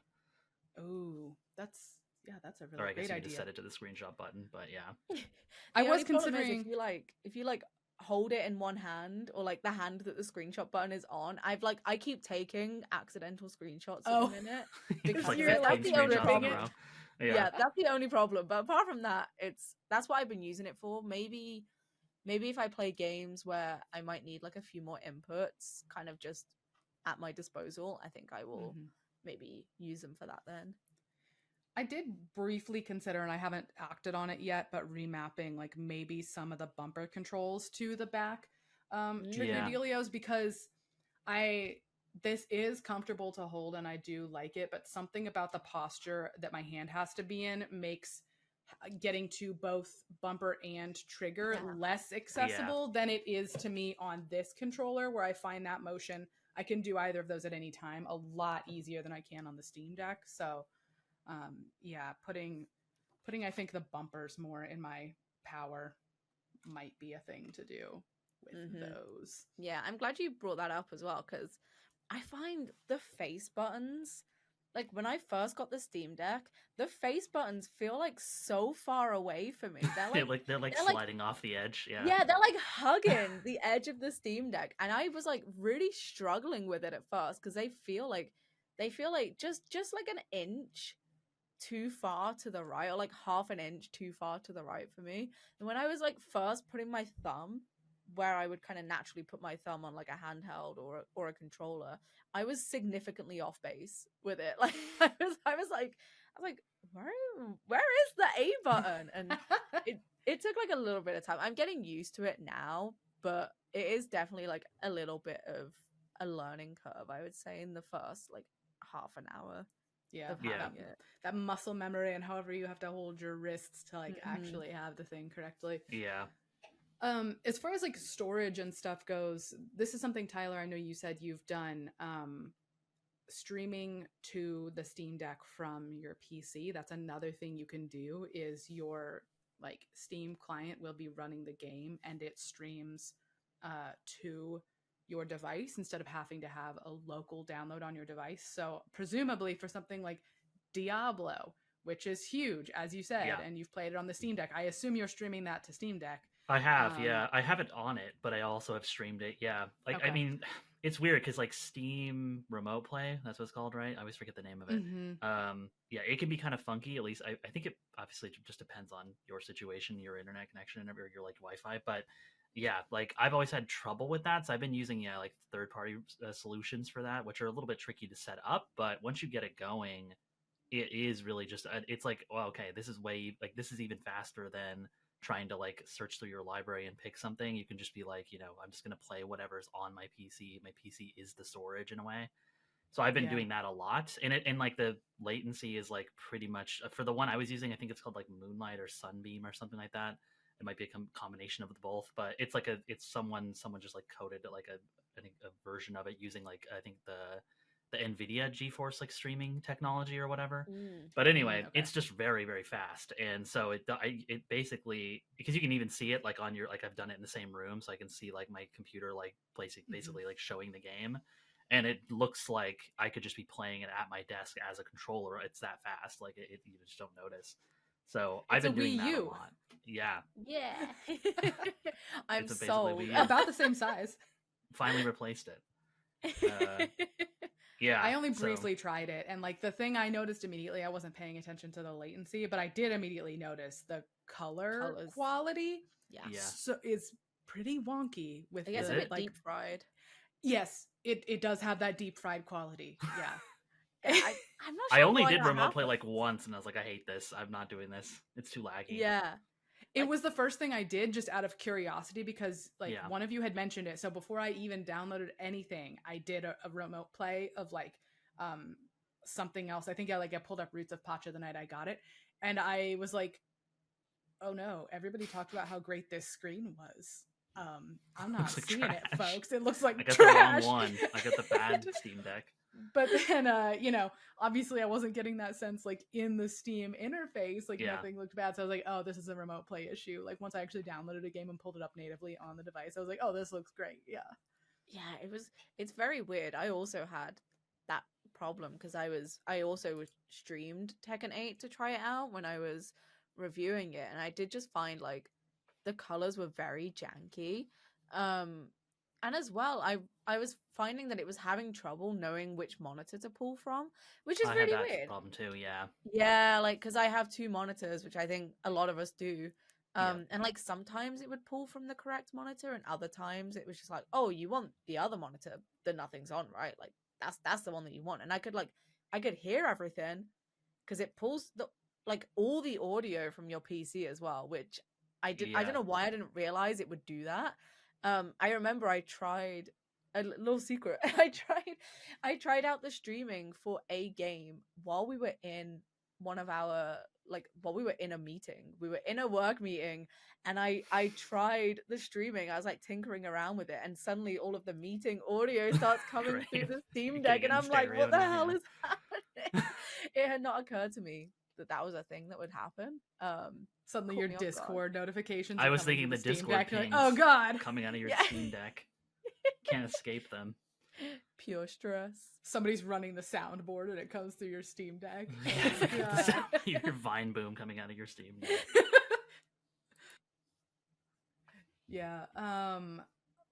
Oh, that's a really or I guess great you idea. Just set it to the screenshot button, but yeah. I was considering if you hold it in one hand, or like the hand that the screenshot button is on. I keep taking accidental screenshots at the minute because like that's the only problem. Yeah, that's the only problem. But apart from that, that's what I've been using it for. Maybe if I play games where I might need like a few more inputs, kind of just at my disposal, I think I will maybe use them for that then. I did briefly consider, and I haven't acted on it yet, but remapping like maybe some of the bumper controls to the back trigger dealios, because this is comfortable to hold and I do like it, but something about the posture that my hand has to be in makes getting to both bumper and trigger less accessible than it is to me on this controller, where I find that motion, I can do either of those at any time a lot easier than I can on the Steam Deck. So putting I think the bumpers more in my power might be a thing to do with those. Yeah, I'm glad you brought that up as well, because I find the face buttons, like when I first got the Steam Deck, the face buttons feel like so far away from me. They're like sliding off the edge. Yeah. Yeah, they're like hugging the edge of the Steam Deck, and I was like really struggling with it at first because they feel like just like an inch too far to the right, or like half an inch too far to the right for me. And when I was like first putting my thumb where I would kind of naturally put my thumb on like a handheld or a controller, I was significantly off base with it. Like I was like where is the A button? And it took like a little bit of time. I'm getting used to it now, but it is definitely like a little bit of a learning curve, I would say, in the first like half an hour. That muscle memory and however you have to hold your wrists to like actually have the thing correctly. As far as like storage and stuff goes, this is something, Tyler, I know you said you've done, streaming to the Steam Deck from your PC. That's another thing you can do, is your like Steam client will be running the game and it streams to your device instead of having to have a local download on your device. So presumably for something like Diablo, which is huge, as you said, and you've played it on the Steam Deck, I assume you're streaming that to Steam Deck. I have, yeah. I have it on it, but I also have streamed it. Yeah. Like, Okay. I mean, it's weird because like Steam Remote Play, that's what it's called, right? I always forget the name of it. Yeah, it can be kind of funky. At least I think it obviously just depends on your situation, your internet connection, or your like Wi-Fi. But yeah, like I've always had trouble with that, so I've been using like third-party solutions for that, which are a little bit tricky to set up. But once you get it going, it is really just it's like, well, okay, this is way like this is even faster than trying to like search through your library and pick something. You can just be like, I'm just going to play whatever's on my PC. My PC is the storage in a way. So I've been doing that a lot, and like the latency is like pretty much for the one I was using. I think it's called like Moonlight or Sunbeam or something like that. It might be a combination of the both, but it's like it's someone just like coded like I think a version of it using like I think the NVIDIA GeForce like streaming technology or whatever. But anyway, okay. It's just very, very fast. And so it basically, because you can even see it like on your, like I've done it in the same room. So I can see like my computer, like basically like showing the game. And it looks like I could just be playing it at my desk as a controller. It's that fast. Like you just don't notice. So I've been doing that a lot. Yeah. Yeah. I'm sold. About the same size. Finally replaced it. Yeah, I only briefly tried it, and like the thing I noticed immediately, I wasn't paying attention to the latency, but I did immediately notice the colors. Quality. Yeah. So it's pretty wonky with a bit like deep fried. Yes, it does have that deep fried quality. Yeah. I'm not sure. I only did remote play like once, and I was like, I hate this. I'm not doing this. It's too laggy. Yeah. It was the first thing I did just out of curiosity because one of you had mentioned it. So before I even downloaded anything, I did a remote play of like something else. I think I pulled up Roots of Pacha the night I got it. And I was like, oh no, everybody talked about how great this screen was. I'm not seeing it, folks. It looks like trash. I got the wrong one. I got the bad Steam Deck. But then, obviously I wasn't getting that sense, like, in the Steam interface, like, nothing looked bad. So I was like, oh, this is a remote play issue. Like, once I actually downloaded a game and pulled it up natively on the device, I was like, oh, this looks great. Yeah. Yeah, it's very weird. I also had that problem because I also streamed Tekken 8 to try it out when I was reviewing it. And I did just find, like, the colors were very janky. And as well, I was finding that it was having trouble knowing which monitor to pull from, which is really weird. That problem too, yeah. Yeah, like because I have two monitors, which I think a lot of us do. And like sometimes it would pull from the correct monitor, and other times it was just like, oh, you want the other monitor that nothing's on, right? Like that's the one that you want. And I could hear everything because it pulls all the audio from your PC as well, which I don't know why I didn't realize it would do that. I remember I tried a little secret. I tried out the streaming for a game while we were in while we were in a meeting. We were in a work meeting, and I tried the streaming. I was like tinkering around with it, and suddenly all of the meeting audio starts coming through the Steam Deck, and I'm like, what the hell is happening? It had not occurred to me that was a thing that would happen. Suddenly your Discord notifications. I was thinking the Discord pings, like, oh god, coming out of your Steam Deck. Can't escape them. Pure stress. Somebody's running the soundboard and it comes through your Steam Deck. Your Vine boom coming out of your Steam Deck. Yeah.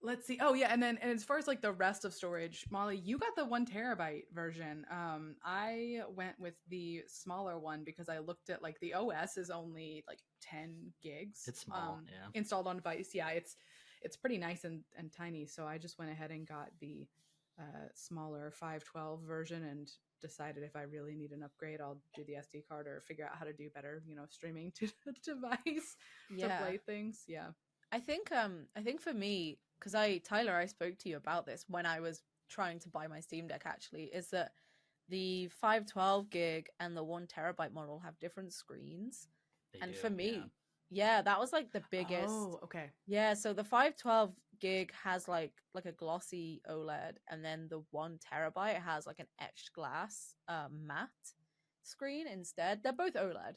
Let's see. Oh yeah, and as far as like the rest of storage, Molly, you got the 1 terabyte version. I went with the smaller one because I looked at like the OS is only like 10 gigs. It's small, installed on device. Yeah, it's pretty nice and tiny. So I just went ahead and got the smaller 512 version and decided if I really need an upgrade, I'll do the SD card or figure out how to do better, streaming to the device to play things. Yeah. I think for me, because Tyler, I spoke to you about this when I was trying to buy my Steam Deck actually, is that the 512 gig and the 1 terabyte model have different screens. For me, that was like the biggest. Oh, okay. Yeah, so the 512 gig has like a glossy OLED, and then the 1 terabyte has like an etched glass matte screen instead. They're both OLED.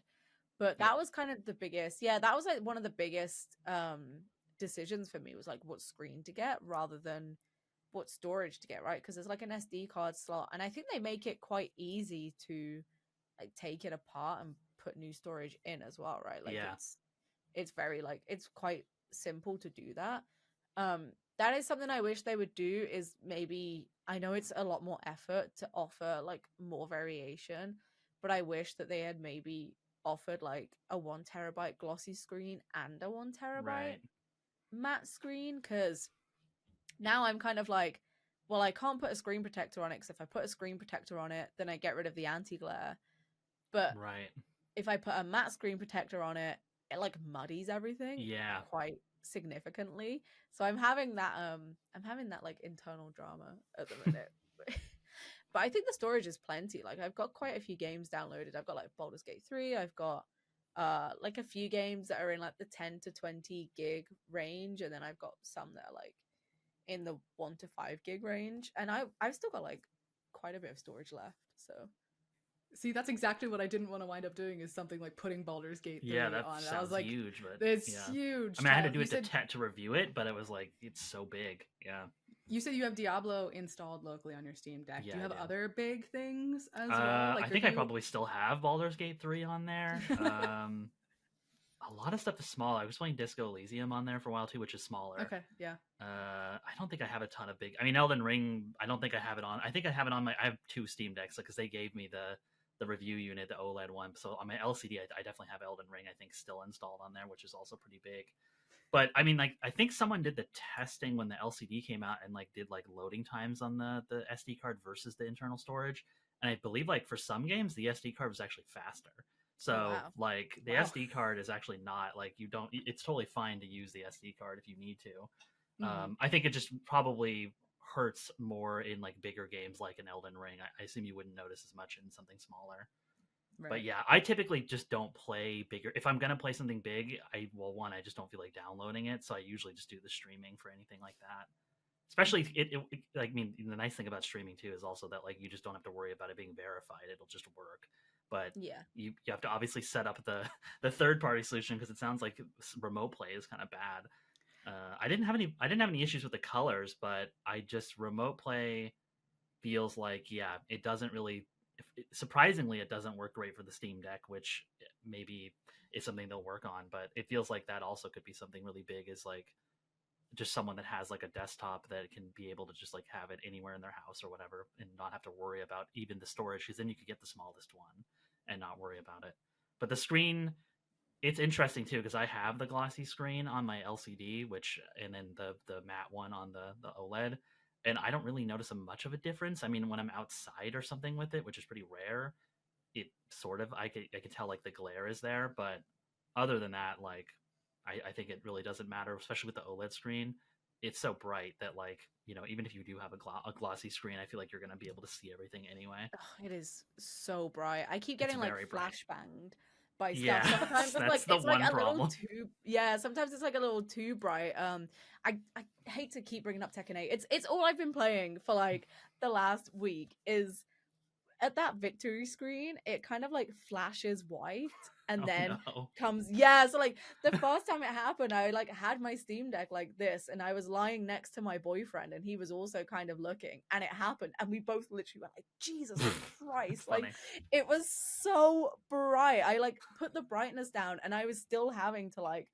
But that was kind of the biggest. Yeah, that was like one of the biggest decisions for me, was like what screen to get rather than what storage to get, right? Because there's like an SD card slot, and I think they make it quite easy to like take it apart and put new storage in as well, right? Like it's very like it's quite simple to do that. That is something I wish they would do, is maybe, I know it's a lot more effort to offer like more variation, but I wish that they had maybe offered like a 1 terabyte glossy screen and a 1 terabyte matte screen, because now I'm kind of like, well, I can't put a screen protector on it, because if I put a screen protector on it, then I get rid of the anti-glare. But if I put a matte screen protector on it, it like muddies everything quite significantly. So I'm having that like internal drama at the minute. But I think the storage is plenty. Like I've got quite a few games downloaded. I've got like Baldur's Gate 3, I've got like a few games that are in like the 10 to 20 gig range, and then I've got some that are like in the 1 to 5 gig range, and I've still got like quite a bit of storage left. So see, that's exactly what I didn't want to wind up doing, is something like putting Baldur's Gate 3 on. I was like, huge, but it's huge. I mean, I had to do it to review it, but it was like, it's so big. Yeah. You said you have Diablo installed locally on your Steam Deck. Do you have other big things as well? Like, I think I probably still have Baldur's Gate 3 on there. A lot of stuff is small. I was playing Disco Elysium on there for a while too, which is smaller. Okay, yeah. I don't think I have a ton of big. I mean, Elden Ring, I don't think I have it on. I think I have it on I have 2 Steam Decks, because they gave me the review unit, the OLED one. So on my LCD, I definitely have Elden Ring, I think, still installed on there, which is also pretty big. But I mean, like, I think someone did the testing when the LCD came out and like did like loading times on the SD card versus the internal storage. And I believe like for some games, the SD card was actually faster. So like the SD card is actually not like, it's totally fine to use the SD card if you need to. I think it just probably hurts more in like bigger games like an Elden Ring. I assume you wouldn't notice as much in something smaller. Right. But yeah, I typically just don't play bigger. If I'm gonna play something big, I just don't feel like downloading it, so I usually just do the streaming for anything like that. Especially I mean, the nice thing about streaming too is also that like you just don't have to worry about it being verified; it'll just work. But you have to obviously set up the third party solution, because it sounds like remote play is kind of bad. I didn't have any issues with the colors, but I just remote play feels like it doesn't really. Surprisingly, it doesn't work great for the Steam Deck, which maybe is something they'll work on. But it feels like that also could be something really big, is like just someone that has like a desktop that can be able to just like have it anywhere in their house or whatever, and not have to worry about even the storage, because then you could get the smallest one and not worry about it. But the screen, it's interesting too, because I have the glossy screen on my LCD, and then the matte one on the OLED, and I don't really notice much of a difference. I mean, when I'm outside or something with it, which is pretty rare, it sort of I could tell like the glare is there, but other than that, like I think it really doesn't matter, especially with the OLED screen. It's so bright that, like, even if you do have a glossy screen, I feel like you're going to be able to see everything anyway. Oh, it is so bright. I keep getting like flashbanged by stuff. Yeah, sometimes it's like a little too. Yeah, sometimes it's like a little too bright. I hate to keep bringing up Tekken 8. It's all I've been playing for like the last week. Is at that victory screen, it kind of like flashes white and comes so like the first time it happened, I like had my Steam Deck like this, and I was lying next to my boyfriend, and he was also kind of looking, and it happened, and we both literally went like, Jesus Christ. Like it was so bright. I like put the brightness down, and I was still having to like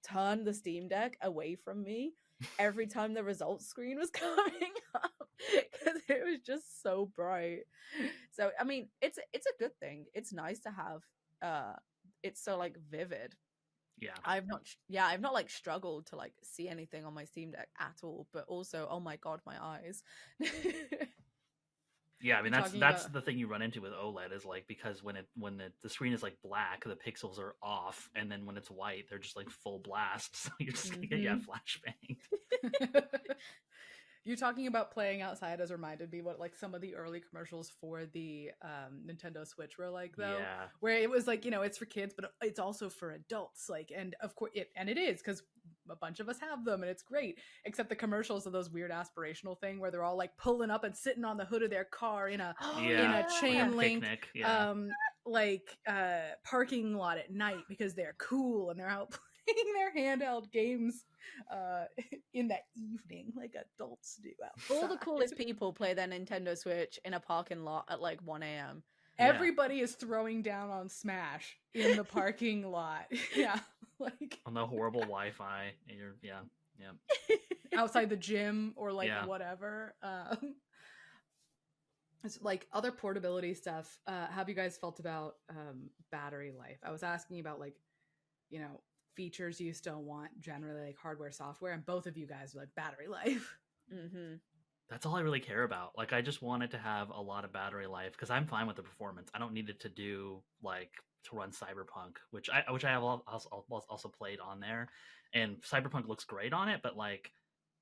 turn the Steam Deck away from me every time the results screen was coming up, because it was just so bright. So I mean, it's a good thing. It's nice to have it's so like vivid. I've not like struggled to like see anything on my Steam Deck at all, but also, oh my god, my eyes. Yeah, I mean that's the thing you run into with OLED, is like, because when the screen is like black, the pixels are off, and then when it's white, they're just like full blast. So you're just gonna get flashbang. You talking about playing outside has reminded me what like some of the early commercials for the Nintendo Switch were like, though, where it was like, it's for kids, but it's also for adults. Like, and of course it is, because a bunch of us have them, and it's great. Except the commercials are those weird aspirational thing where they're all like pulling up and sitting on the hood of their car in a chain link parking lot at night, because they're cool and they're out playing their handheld games in the evening like adults do outside. All the coolest people play their Nintendo Switch in a parking lot at like 1 a.m. Everybody is throwing down on Smash in the parking lot. Yeah. like on the horrible Wi-Fi. Yeah. outside the gym or like whatever. It's like other portability stuff. Have you guys felt about battery life? I was asking about like, features you still want generally, like hardware, software, and both of you guys are like battery life. Mm-hmm. That's all I really care about. Like, I just wanted to have a lot of battery life because I'm fine with the performance. I don't need it to do like to run Cyberpunk, which I have also played on there, and Cyberpunk looks great on it, but like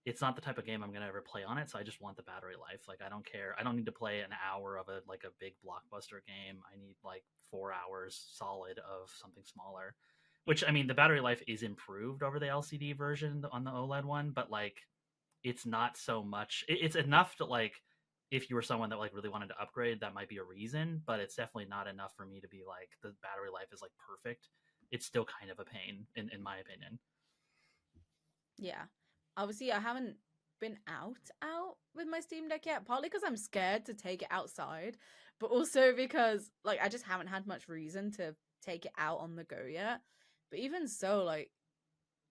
it's not the type of game I'm gonna ever play on it. So I just want the battery life. Like, I don't care. I don't need to play an hour of a big blockbuster game. I need like 4 hours solid of something smaller. Which, I mean, the battery life is improved over the LCD version on the OLED one, but like it's not so much. It's enough to like if you were someone that like really wanted to upgrade, that might be a reason, but it's definitely not enough for me to be like the battery life is like perfect. It's still kind of a pain in my opinion. Yeah. Obviously, I haven't been out with my Steam Deck yet, partly because I'm scared to take it outside, but also because like I just haven't had much reason to take it out on the go yet. But even so, like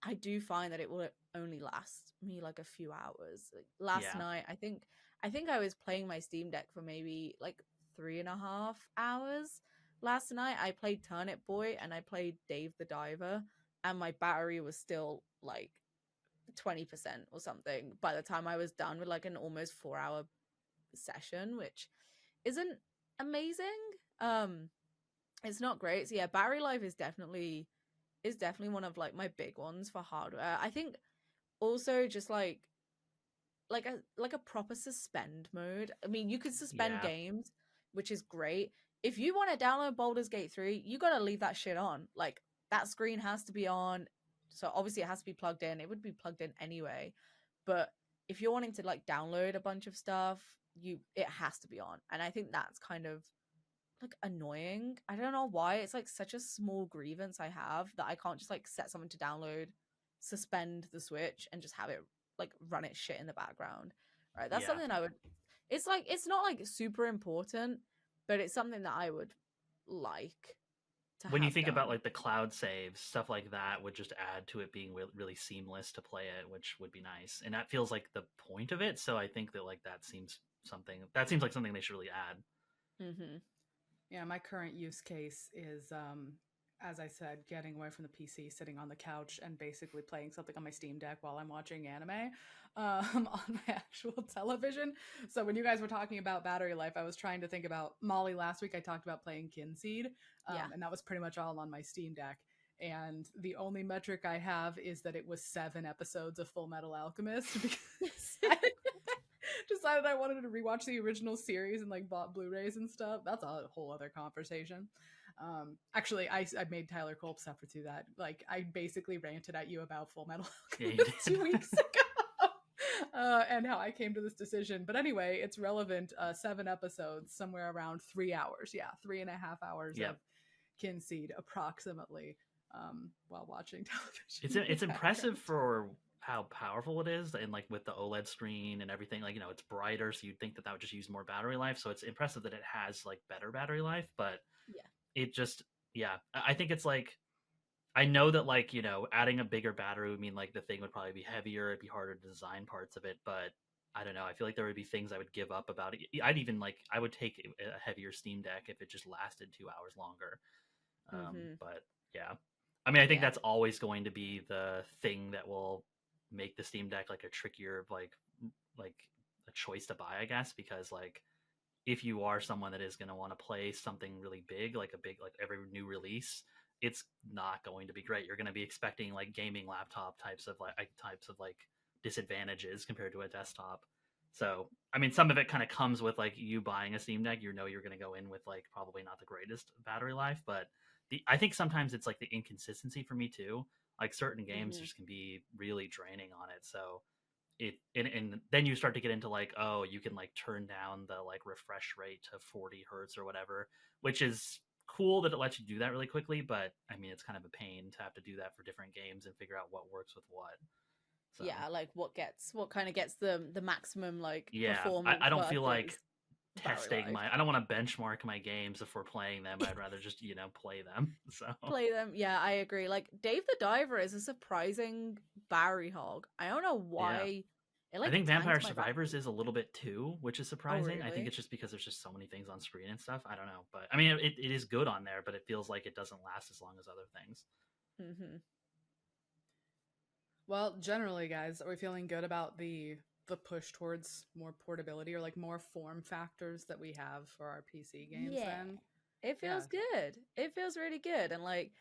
I do find that it will only last me like a few hours. Like last night, I think I was playing my Steam Deck for maybe like 3.5 hours. Last night, I played Turnip Boy and I played Dave the Diver, and my battery was still like 20% or something by the time I was done with like an almost 4 hour session, which isn't amazing. It's not great. So yeah, battery life is definitely one of like my big ones for hardware. I think also just like a proper suspend mode. I mean, you can suspend games, which is great. If you want to download Baldur's Gate 3, you got to leave that shit on. Like that screen has to be on. So obviously it has to be plugged in. It would be plugged in anyway. But if you're wanting to like download a bunch of stuff, it has to be on. And I think that's kind of like annoying. I don't know why. It's like such a small grievance I have that I can't just like set someone to download, suspend the Switch, and just have it like run its shit in the background. Right? That's something I would. It's like it's not like super important, but it's something that I would like to when have you think done. about like the cloud saves, stuff like that would just add to it being really seamless to play it, which would be nice. And that feels like the point of it. So I think that like that seems like something they should really add. Mm-hmm. Yeah, my current use case is, as I said, getting away from the PC, sitting on the couch, and basically playing something on my Steam Deck while I'm watching anime on my actual television. So when you guys were talking about battery life, I was trying to think about Molly. Last week I talked about playing Kinseed, and that was pretty much all on my Steam Deck. And the only metric I have is that it was 7 episodes of Full Metal Alchemist because I decided I wanted to rewatch the original series and like bought Blu-rays and stuff. That's a whole other conversation. Actually, I made Tyler Colp suffer through that. Like I basically ranted at you about Full Metal Alchemist 2 weeks ago. And how I came to this decision. But anyway, it's relevant. 7 episodes, somewhere around 3 hours. Yeah, 3.5 hours of Kinseed approximately while watching television. It's impressive for how powerful it is, and like with the OLED screen and everything, like it's brighter, so you'd think that would just use more battery life. So it's impressive that it has like better battery life, but it just I think it's like I know that like adding a bigger battery would mean like the thing would probably be heavier, it'd be harder to design parts of it, but I don't know, I feel like there would be things I would give up about it. I would take a heavier Steam Deck if it just lasted 2 hours longer. But yeah, I mean, I think that's always going to be the thing that will make the Steam Deck like a trickier like a choice to buy, I guess, because like if you are someone that is going to want to play something really big, like every new release, it's not going to be great. You're going to be expecting like gaming laptop types of disadvantages compared to a desktop. So, I mean, some of it kind of comes with like you buying a Steam Deck, you're going to go in with like probably not the greatest battery life, but I think sometimes it's like the inconsistency for me too. Like certain games just can be really draining on it. So and then you start to get into like, oh, you can like turn down the like refresh rate to 40 hertz or whatever, which is cool that it lets you do that really quickly. But I mean, it's kind of a pain to have to do that for different games and figure out what works with what. So. Yeah, like what kind of gets the maximum like performance. I don't feel like testing my. I don't want to benchmark my games before playing them. I'd rather just play them. So play them. Yeah, I agree. Like Dave the Diver is a surprising Barry hog. I don't know why. Yeah. It, like, I think Vampire Survivors is a little bit too, which is surprising. Really? I think it's just because there's just so many things on screen and stuff. I don't know, but I mean, it is good on there, but it feels like it doesn't last as long as other things. Mm-hmm. Well, generally, guys, are we feeling good about the push towards more portability or like more form factors that we have for our PC games? Yeah. Then It feels good. It feels really good. And like,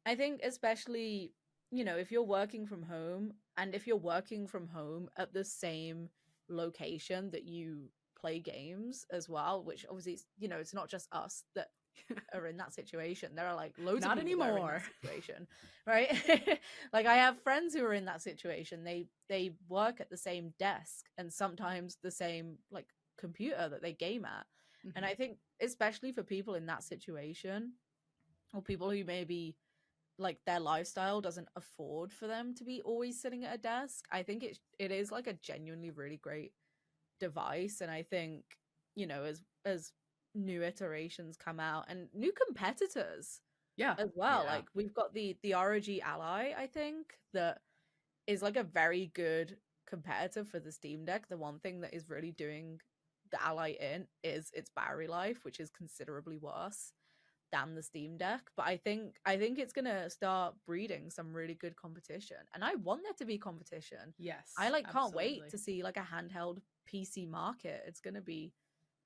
I think especially, if you're working from home, and if you're working from home at the same location that you play games as well, which obviously, it's not just us that are in that situation. There are like loads Not of people anymore. that are in that situation, right? Like I have friends who are in that situation. They work at the same desk and sometimes the same like computer that they game at. Mm-hmm. And I think especially for people in that situation, or people who maybe like their lifestyle doesn't afford for them to be always sitting at a desk, I think it is like a genuinely really great device. And I think, as new iterations come out and new competitors as well, like we've got the ROG Ally, I think, that is like a very good competitor for the Steam Deck. The one thing that is really doing the Ally in is its battery life, which is considerably worse than the Steam Deck. But I think it's gonna start breeding some really good competition, and I want there to be competition. Yes, I absolutely. Can't wait to see like a handheld PC market. It's gonna be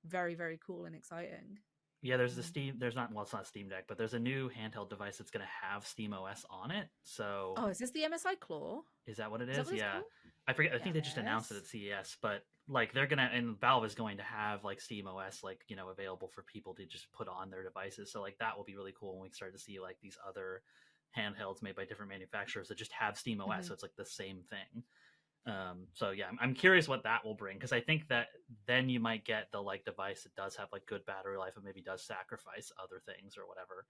very, very cool and exciting. Yeah, there's the Steam. There's not. Well, it's not Steam Deck, but there's a new handheld device that's going to have Steam OS on it. So, is this the MSI Claw? Is that what it is? Yeah, I forget. I think they just announced it at CES, but like they're gonna, and Valve is going to have like Steam OS, like available for people to just put on their devices. So like that will be really cool when we start to see like these other handhelds made by different manufacturers that just have Steam OS. So it's like the same thing. So yeah, I'm curious what that will bring, because I think that then you might get the like device that does have like good battery life and maybe does sacrifice other things or whatever.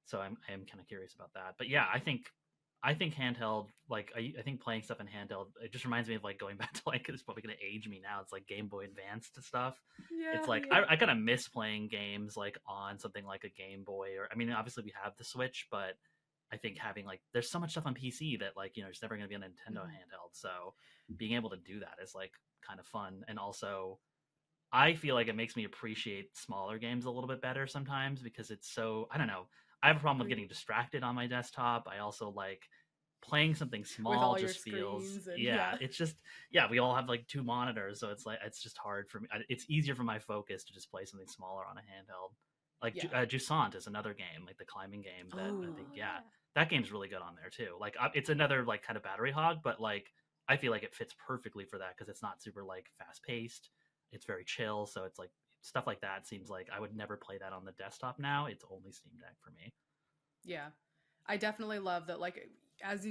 So I am kind of curious about that. But yeah, I think handheld, like I think playing stuff in handheld, it just reminds me of like going back to like, it's probably gonna age me now, it's like Game Boy Advanced stuff. It's like I kind of miss playing games like on something like a Game Boy, or I mean obviously we have the Switch, but I think having like, there's so much stuff on PC that like it's never going to be a Nintendo handheld. So being able to do that is like kind of fun. And also I feel like it makes me appreciate smaller games a little bit better sometimes, because it's so, I don't know, I have a problem with getting distracted on my desktop. I also like playing something small just feels it's just we all have like two monitors, so it's like it's just hard for me. It's easier for my focus to just play something smaller on a handheld. Like Jusant is another game, like the climbing game that I think that game's really good on there too. Like it's another like kind of battery hog, but like I feel like it fits perfectly for that because it's not super like fast paced. It's very chill, so it's like stuff like that seems like I would never play that on the desktop now. It's only Steam Deck for me. Yeah, I definitely love that. Like as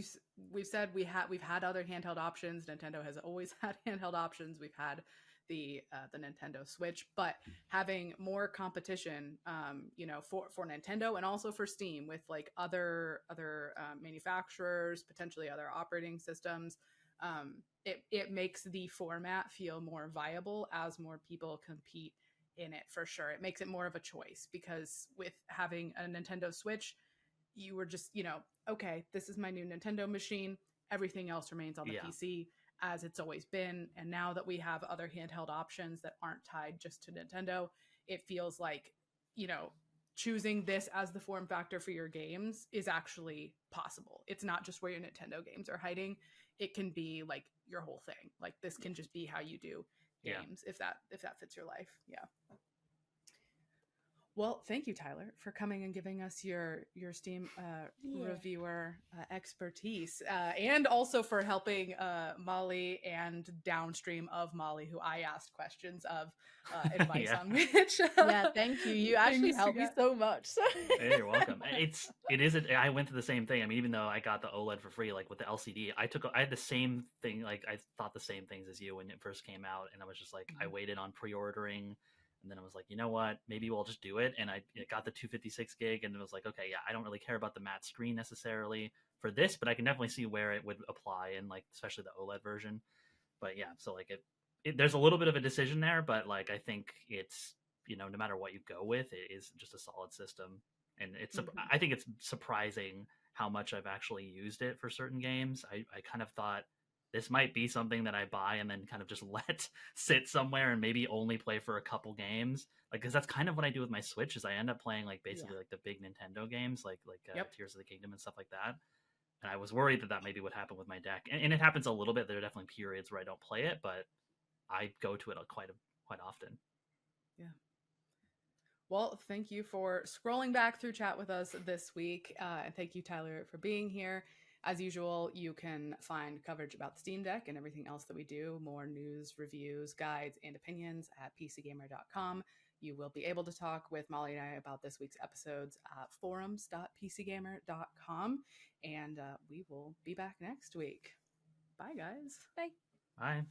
we've said, we've had other handheld options. Nintendo has always had handheld options. We've had the Nintendo Switch, but having more competition, for Nintendo and also for Steam with like other manufacturers, potentially other operating systems, it makes the format feel more viable as more people compete in it, for sure. It makes it more of a choice, because with having a Nintendo Switch, you were just, okay, this is my new Nintendo machine. Everything else remains on the PC as it's always been. And now that we have other handheld options that aren't tied just to Nintendo, it feels like, choosing this as the form factor for your games is actually possible. It's not just where your Nintendo games are hiding. It can be like your whole thing. Like this can just be how you do games if that fits your life. Yeah. Well, thank you, Tyler, for coming and giving us your Steam reviewer expertise, and also for helping Molly and downstream of Molly, who I asked questions of advice on which. Thank you. You actually helped me so much. Hey, you're welcome. I went through the same thing. I mean, even though I got the OLED for free, like with the LCD, I had the same thing. Like I thought the same things as you when it first came out, and I was just like, I waited on pre-ordering. And then I was like, you know what? Maybe we'll just do it. And I got the 256 gig, and it was like, okay, I don't really care about the matte screen necessarily for this, but I can definitely see where it would apply in like, especially the OLED version. But yeah, so like there's a little bit of a decision there, but like I think it's no matter what you go with, it is just a solid system. And I think it's surprising how much I've actually used it for certain games. I kind of thought this might be something that I buy and then kind of just let sit somewhere and maybe only play for a couple games. Like, because that's kind of what I do with my Switch is I end up playing like basically like the big Nintendo games, like Tears of the Kingdom and stuff like that. And I was worried that maybe would happen with my deck, and it happens a little bit. There are definitely periods where I don't play it, but I go to it quite often. Yeah. Well, thank you for scrolling back through chat with us this week. And thank you, Tyler, for being here. As usual, you can find coverage about the Steam Deck and everything else that we do, more news, reviews, guides, and opinions at pcgamer.com. You will be able to talk with Mollie and I about this week's episodes at forums.pcgamer.com. And we will be back next week. Bye, guys. Bye. Bye.